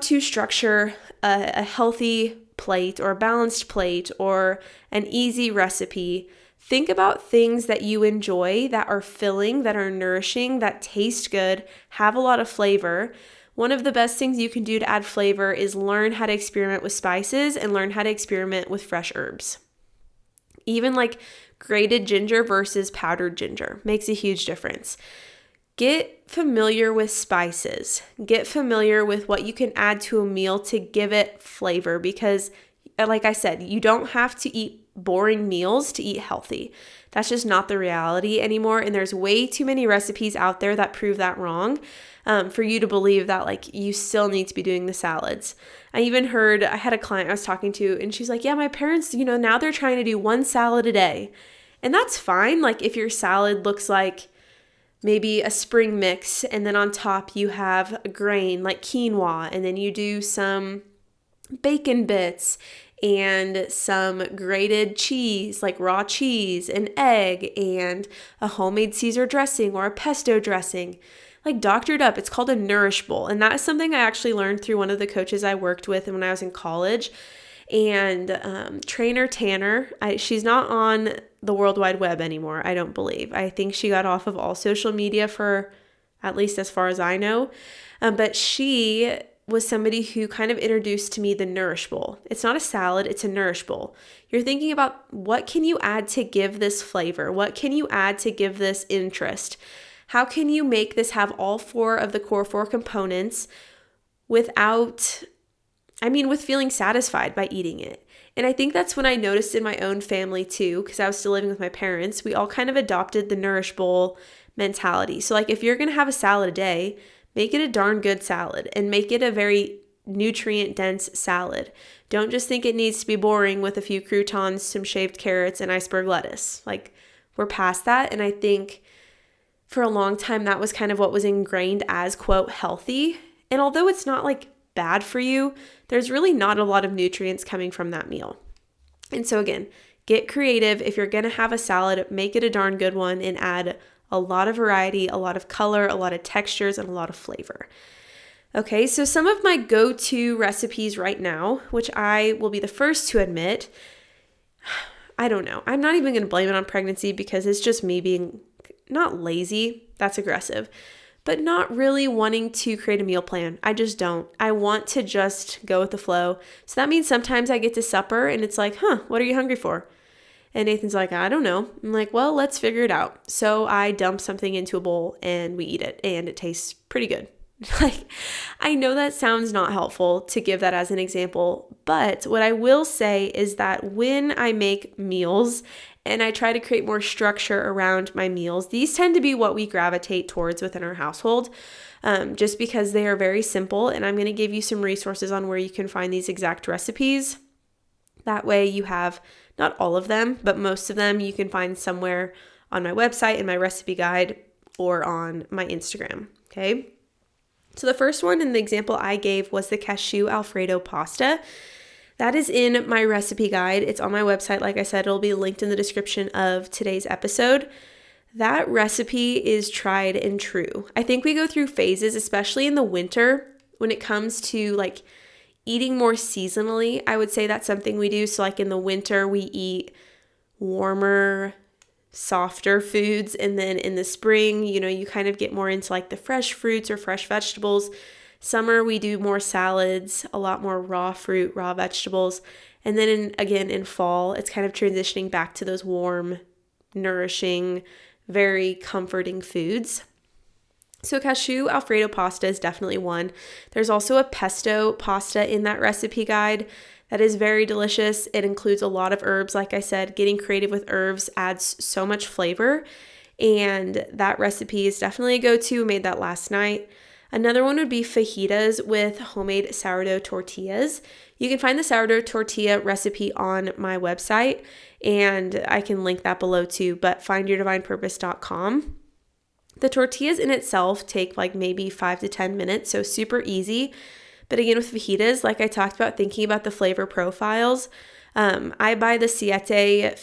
to structure a healthy plate or a balanced plate or an easy recipe, think about things that you enjoy, that are filling, that are nourishing, that taste good, have a lot of flavor. One of the best things you can do to add flavor is learn how to experiment with spices and learn how to experiment with fresh herbs. Even grated ginger versus powdered ginger makes a huge difference. Get familiar with spices. Get familiar with what you can add to a meal to give it flavor, because like I said, you don't have to eat boring meals to eat healthy. That's just not the reality anymore. And there's way too many recipes out there that prove that wrong, for you to believe that you still need to be doing the salads. I had a client I was talking to, and she's like, yeah, my parents, now they're trying to do one salad a day. And that's fine. If your salad looks like maybe a spring mix, and then on top you have a grain like quinoa, and then you do some bacon bits and some grated cheese, raw cheese, an egg, and a homemade Caesar dressing or a pesto dressing. like doctored up. It's called a Nourish Bowl. And that is something I actually learned through one of the coaches I worked with when I was in college. And trainer Tanner, she's not on the World Wide Web anymore, I don't believe. I think she got off of all social media for at least as far as I know. But she was somebody who kind of introduced to me the Nourish Bowl. It's not a salad, it's a Nourish Bowl. You're thinking about what can you add to give this flavor? What can you add to give this interest? How can you make this have all 4 of the core 4 components with feeling satisfied by eating it? And I think that's when I noticed in my own family too, because I was still living with my parents, we all kind of adopted the Nourish Bowl mentality. So like if you're going to have a salad a day, make it a darn good salad and make it a very nutrient dense salad. Don't just think it needs to be boring with a few croutons, some shaved carrots, and iceberg lettuce. Like we're past that. And I think for a long time, that was kind of what was ingrained as quote healthy. And although it's not like bad for you, there's really not a lot of nutrients coming from that meal. And so again, get creative. If you're going to have a salad, make it a darn good one and add a lot of variety, a lot of color, a lot of textures, and a lot of flavor. Okay, so some of my go-to recipes right now, which I will be the first to admit, I don't know. I'm not even going to blame it on pregnancy because it's just me being not lazy, that's aggressive, but not really wanting to create a meal plan. I just don't. I want to just go with the flow. So that means sometimes I get to supper and it's like, what are you hungry for? And Nathan's like, I don't know. I'm like, well, let's figure it out. So I dump something into a bowl and we eat it and it tastes pretty good. Like, I know that sounds not helpful to give that as an example, but what I will say is that when I make meals and I try to create more structure around my meals, these tend to be what we gravitate towards within our household, just because they are very simple. And I'm going to give you some resources on where you can find these exact recipes. That way you have not all of them, but most of them you can find somewhere on my website in my recipe guide or on my Instagram. Okay. So the first one in the example I gave was the cashew Alfredo pasta. That is in my recipe guide. It's on my website. Like I said, it'll be linked in the description of today's episode. That recipe is tried and true. I think we go through phases, especially in the winter, when it comes to like eating more seasonally. I would say that's something we do. So like in the winter, we eat warmer, softer foods. And then in the spring, you kind of get more into like the fresh fruits or fresh vegetables. Summer, we do more salads, a lot more raw fruit, raw vegetables. And then in fall, it's kind of transitioning back to those warm, nourishing, very comforting foods. So cashew Alfredo pasta is definitely one. There's also a pesto pasta in that recipe guide that is very delicious. It includes a lot of herbs. Like I said, getting creative with herbs adds so much flavor. And that recipe is definitely a go-to. Made that last night. Another one would be fajitas with homemade sourdough tortillas. You can find the sourdough tortilla recipe on my website, and I can link that below too, but findyourdivinepurpose.com. The tortillas in itself take like maybe 5 to 10 minutes, so super easy. But again, with fajitas, like I talked about, thinking about the flavor profiles, I buy the Siete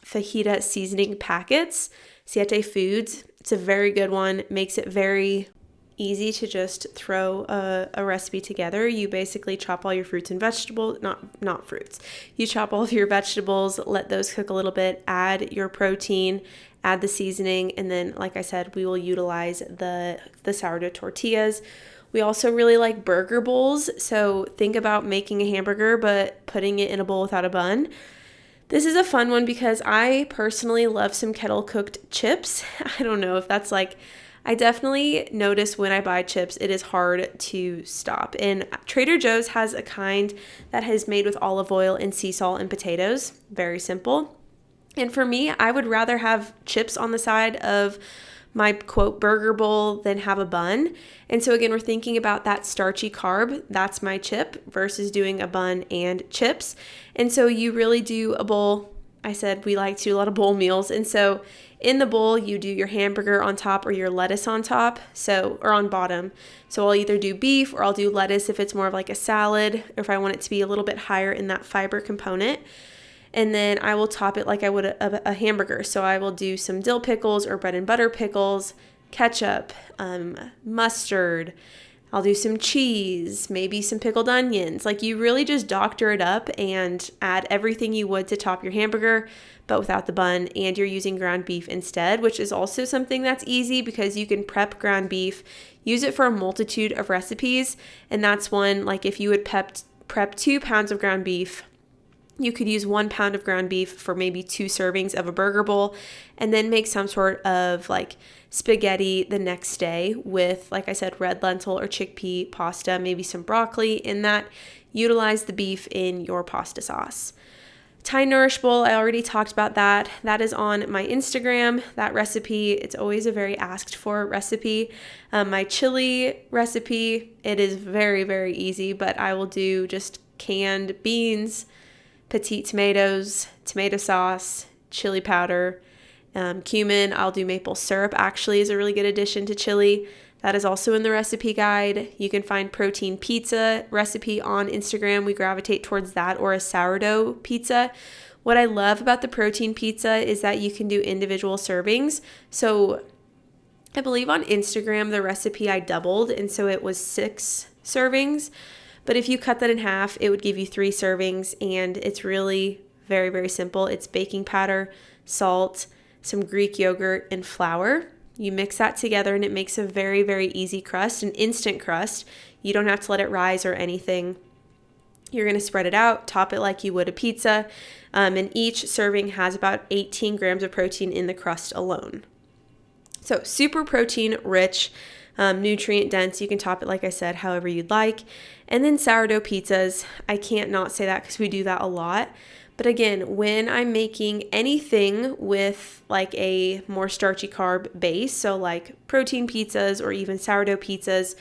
fajita seasoning packets, Siete Foods. It's a very good one. Makes it very easy to just throw a recipe together. You basically chop all your fruits and vegetables, not fruits. You chop all of your vegetables, let those cook a little bit, add your protein, add the seasoning, and then, like I said, we will utilize the sourdough tortillas. We also really like burger bowls. So think about making a hamburger, but putting it in a bowl without a bun. This is a fun one because I personally love some kettle cooked chips. I don't know if that's like, I definitely notice when I buy chips, it is hard to stop. And Trader Joe's has a kind that is made with olive oil and sea salt and potatoes. Very simple. And for me, I would rather have chips on the side of my quote burger bowl than have a bun. And so again, we're thinking about that starchy carb. That's my chip versus doing a bun and chips. And so you really do a bowl. I said we like to do a lot of bowl meals. And so in the bowl, you do your hamburger on top or your lettuce on top, or on bottom. So I'll either do beef or I'll do lettuce if it's more of like a salad, or if I want it to be a little bit higher in that fiber component. And then I will top it like I would a hamburger. So I will do some dill pickles or bread and butter pickles, ketchup, mustard. I'll do some cheese, maybe some pickled onions. Like, you really just doctor it up and add everything you would to top your hamburger, but without the bun, and you're using ground beef instead, which is also something that's easy because you can prep ground beef, use it for a multitude of recipes, and that's one, like if you would prep 2 pounds of ground beef, you could use 1 pound of ground beef for maybe 2 servings of a burger bowl, and then make some sort of like spaghetti the next day with, like I said, red lentil or chickpea pasta, maybe some broccoli in that. Utilize the beef in your pasta sauce. Thai Nourish Bowl, I already talked about that. That is on my Instagram, that recipe. It's always a very asked for recipe. My chili recipe, it is very, very easy, but I will do just canned beans, petite tomatoes, tomato sauce, chili powder, cumin. I'll do maple syrup, actually, is a really good addition to chili. That is also in the recipe guide. You can find protein pizza recipe on Instagram. We gravitate towards that, or a sourdough pizza. What I love about the protein pizza is that you can do individual servings. So I believe on Instagram, the recipe I doubled, and so it was 6 servings. But if you cut that in half, it would give you 3 servings, and it's really very, very simple. It's baking powder, salt, some Greek yogurt, and flour. You mix that together and it makes a very, very easy crust, an instant crust. You don't have to let it rise or anything. You're going to spread it out, top it like you would a pizza, and each serving has about 18 grams of protein in the crust alone. So super protein rich, nutrient dense. You can top it, like I said, however you'd like. And then sourdough pizzas, I can't not say that because we do that a lot. But again, when I'm making anything with like a more starchy carb base, so like protein pizzas or even sourdough pizzas,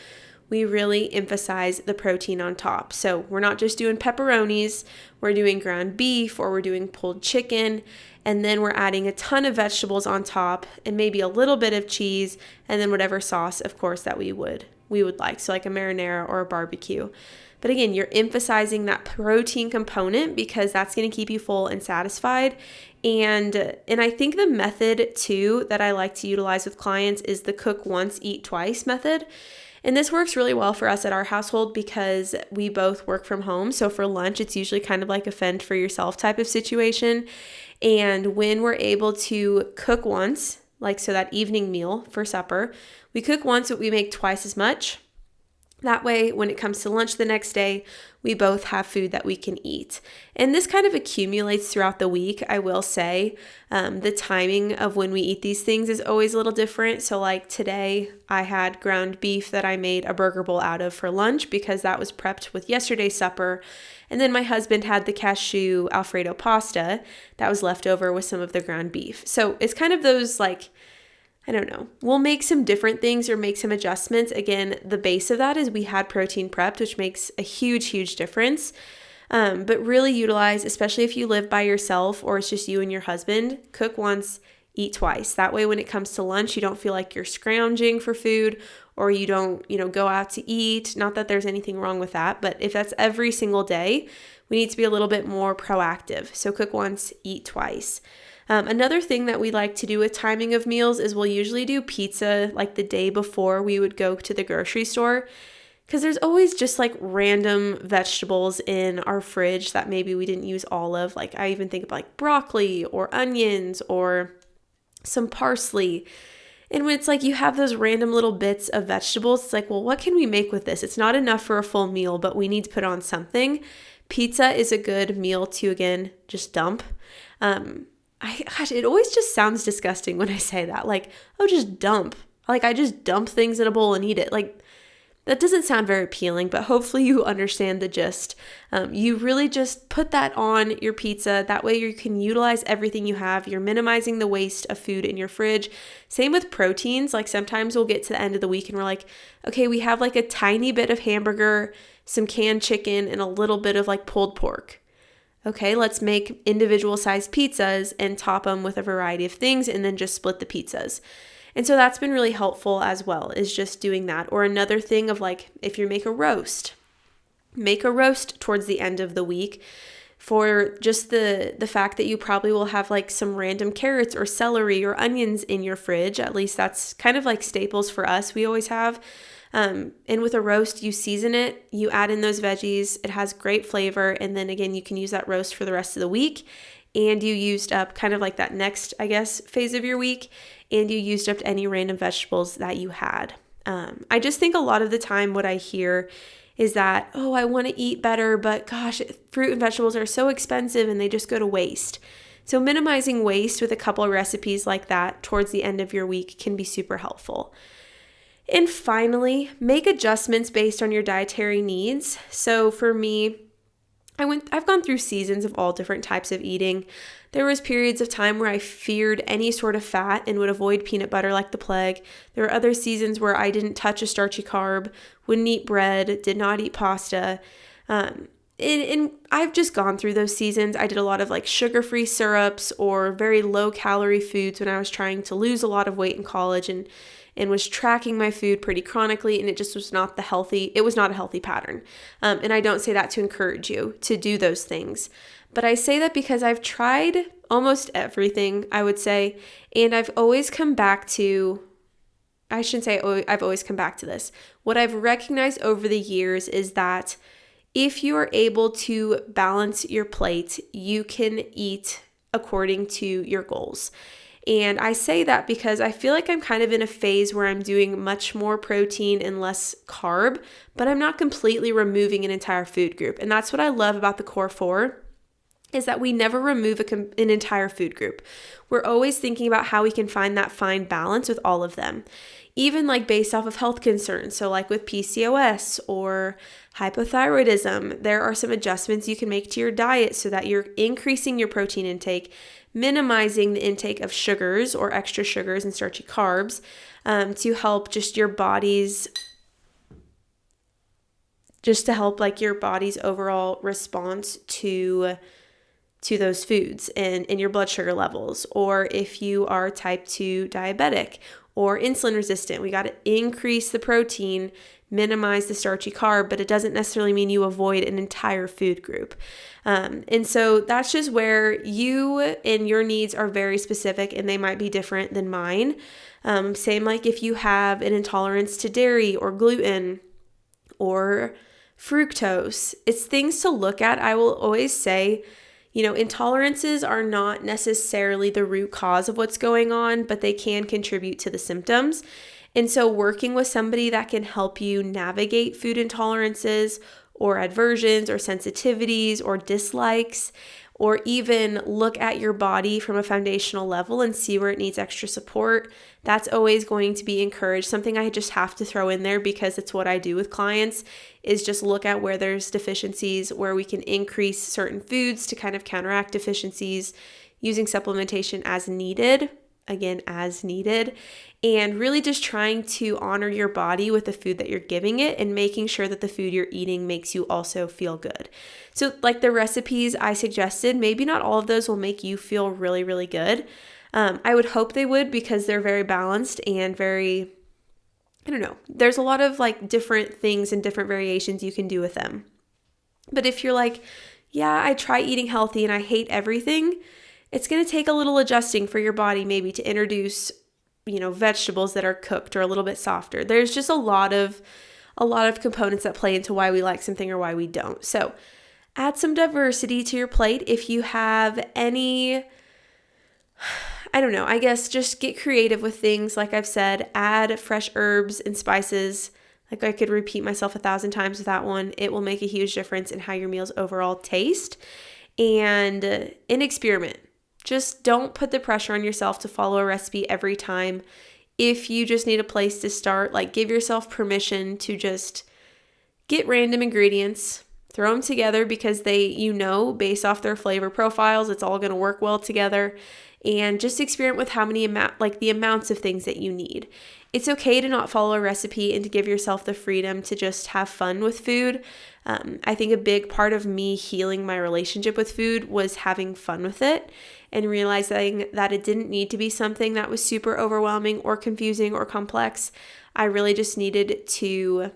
we really emphasize the protein on top. So we're not just doing pepperonis, we're doing ground beef, or we're doing pulled chicken, and then we're adding a ton of vegetables on top and maybe a little bit of cheese, and then whatever sauce, of course, that we would like. So like a marinara or a barbecue. But again, you're emphasizing that protein component because that's going to keep you full and satisfied. And I think the method too that I like to utilize with clients is the cook once, eat twice method. And this works really well for us at our household because we both work from home. So for lunch, it's usually kind of like a fend for yourself type of situation. And when we're able to cook once, like so that evening meal for supper, we cook once, but we make twice as much. That way, when it comes to lunch the next day, we both have food that we can eat. And this kind of accumulates throughout the week, I will say. The timing of when we eat these things is always a little different. So like today, I had ground beef that I made a burger bowl out of for lunch because that was prepped with yesterday's supper. And then my husband had the cashew Alfredo pasta that was left over with some of the ground beef. So it's kind of those like, I don't know. We'll make some different things or make some adjustments. Again, the base of that is we had protein prepped, which makes a huge, huge difference. But really utilize, especially if you live by yourself or it's just you and your husband, cook once, eat twice. That way, when it comes to lunch, you don't feel like you're scrounging for food or you don't, go out to eat. Not that there's anything wrong with that, but if that's every single day, we need to be a little bit more proactive. So cook once, eat twice. Another thing that we like to do with timing of meals is we'll usually do pizza like the day before we would go to the grocery store because there's always just like random vegetables in our fridge that maybe we didn't use all of. Like I even think of like broccoli or onions or some parsley. And when it's like you have those random little bits of vegetables, it's like, well, what can we make with this? It's not enough for a full meal, but we need to put on something. Pizza is a good meal to, again, just dump. It always just sounds disgusting when I say that. Like, oh, just dump. Like, I just dump things in a bowl and eat it. Like, that doesn't sound very appealing, but hopefully you understand the gist. You really just put that on your pizza. That way you can utilize everything you have. You're minimizing the waste of food in your fridge. Same with proteins. Like, sometimes we'll get to the end of the week and we're like, okay, we have like a tiny bit of hamburger, some canned chicken, and a little bit of like pulled pork. Okay, let's make individual sized pizzas and top them with a variety of things and then just split the pizzas. And so that's been really helpful as well, is just doing that. Or another thing of like, if you make a roast towards the end of the week. for just the fact that you probably will have like some random carrots or celery or onions in your fridge. At least that's kind of like staples for us. We always have. And with a roast, you season it, you add in those veggies, it has great flavor. And then again, you can use that roast for the rest of the week. And you used up kind of like that next, I guess, phase of your week. And you used up any random vegetables that you had. I just think a lot of the time what I hear is that, oh, I want to eat better, but gosh, fruit and vegetables are so expensive and they just go to waste. So minimizing waste with a couple of recipes like that towards the end of your week can be super helpful. And finally, make adjustments based on your dietary needs. So for me, I've gone through seasons of all different types of eating. There was periods of time where I feared any sort of fat and would avoid peanut butter like the plague. There were other seasons where I didn't touch a starchy carb, wouldn't eat bread, did not eat pasta. And I've just gone through those seasons. I did a lot of like sugar-free syrups or very low-calorie foods when I was trying to lose a lot of weight in college and was tracking my food pretty chronically, and it just was not a healthy pattern. And I don't say that to encourage you to do those things, but I say that because I've tried almost everything, I would say, and I've always come back to, I shouldn't say I've always come back to this. What I've recognized over the years is that if you are able to balance your plate, you can eat according to your goals. And I say that because I feel like I'm kind of in a phase where I'm doing much more protein and less carb, but I'm not completely removing an entire food group. And that's what I love about the Core 4, is that we never remove an entire food group. We're always thinking about how we can find that fine balance with all of them, even like based off of health concerns. So like with PCOS or hypothyroidism, there are some adjustments you can make to your diet so that you're increasing your protein intake, minimizing the intake of sugars or extra sugars and starchy carbs to help just your body's overall response to those foods and your blood sugar levels. Or if you are type 2 diabetic or insulin resistant, we got to increase the protein, minimize the starchy carb, but it doesn't necessarily mean you avoid an entire food group. And so that's just where you and your needs are very specific, and they might be different than mine. Same like if you have an intolerance to dairy or gluten or fructose, it's things to look at. I will always say, intolerances are not necessarily the root cause of what's going on, but they can contribute to the symptoms. And so working with somebody that can help you navigate food intolerances or aversions or sensitivities or dislikes, or even look at your body from a foundational level and see where it needs extra support, that's always going to be encouraged. Something I just have to throw in there because it's what I do with clients is just look at where there's deficiencies, where we can increase certain foods to kind of counteract deficiencies using supplementation as needed. Again, as needed, and really just trying to honor your body with the food that you're giving it and making sure that the food you're eating makes you also feel good. So like the recipes I suggested, maybe not all of those will make you feel really, really good. I would hope they would because they're very balanced and very, there's a lot of like different things and different variations you can do with them. But if you're like, yeah, I try eating healthy and I hate everything, it's going to take a little adjusting for your body maybe to introduce, vegetables that are cooked or a little bit softer. There's just a lot of components that play into why we like something or why we don't. So add some diversity to your plate. If you have any, I guess just get creative with things. Like I've said, add fresh herbs and spices. Like I could repeat myself 1,000 times with that one. It will make a huge difference in how your meals overall taste. And an experiment. Just don't put the pressure on yourself to follow a recipe every time. If you just need a place to start, like give yourself permission to just get random ingredients, throw them together because based off their flavor profiles, it's all going to work well together, and just experiment with the amounts of things that you need. It's okay to not follow a recipe and to give yourself the freedom to just have fun with food. I think a big part of me healing my relationship with food was having fun with it and realizing that it didn't need to be something that was super overwhelming or confusing or complex. I really just needed to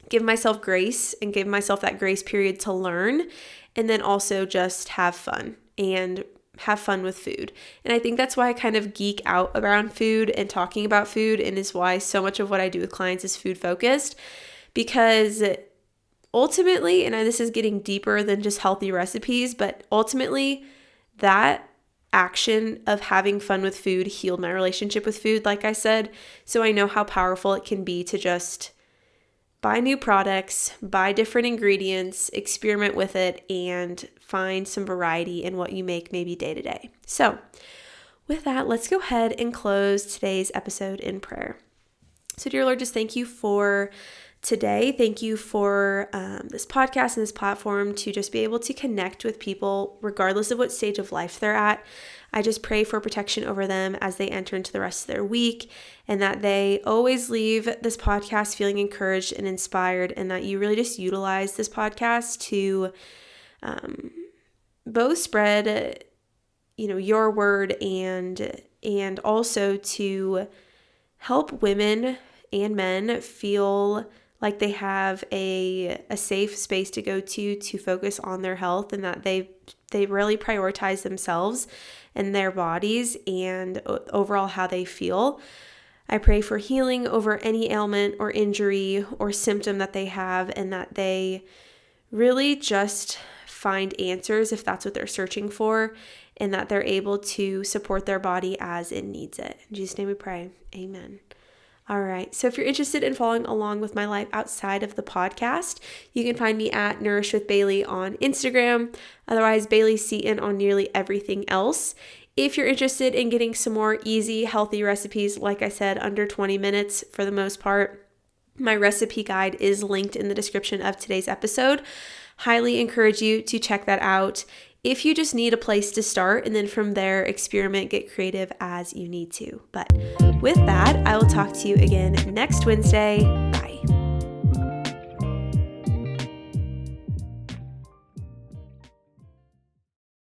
give myself grace and give myself that grace period to learn and then also just have fun and have fun with food. And I think that's why I kind of geek out around food and talking about food, and is why so much of what I do with clients is food focused, because ultimately, and this is getting deeper than just healthy recipes, but ultimately that action of having fun with food healed my relationship with food, like I said. So I know how powerful it can be to just buy new products, buy different ingredients, experiment with it, and find some variety in what you make maybe day to day. So with that, let's go ahead and close today's episode in prayer. So dear Lord, just thank you for today. Thank you for this podcast and this platform to just be able to connect with people regardless of what stage of life they're at. I just pray for protection over them as they enter into the rest of their week, and that they always leave this podcast feeling encouraged and inspired, and that you really just utilize this podcast to both spread, your word and also to help women and men feel like they have a safe space to go to focus on their health, and that they really prioritize themselves and their bodies and overall how they feel. I pray for healing over any ailment or injury or symptom that they have, and that they really just find answers if that's what they're searching for, and that they're able to support their body as it needs it. In Jesus' name we pray. Amen. All right. So if you're interested in following along with my life outside of the podcast, you can find me at Nourish with Bailey on Instagram. Otherwise, Bailey Seaton on nearly everything else. If you're interested in getting some more easy, healthy recipes, like I said, under 20 minutes for the most part, my recipe guide is linked in the description of today's episode. Highly encourage you to check that out if you just need a place to start, and then from there, experiment, get creative as you need to. But with that, I will talk to you again next Wednesday.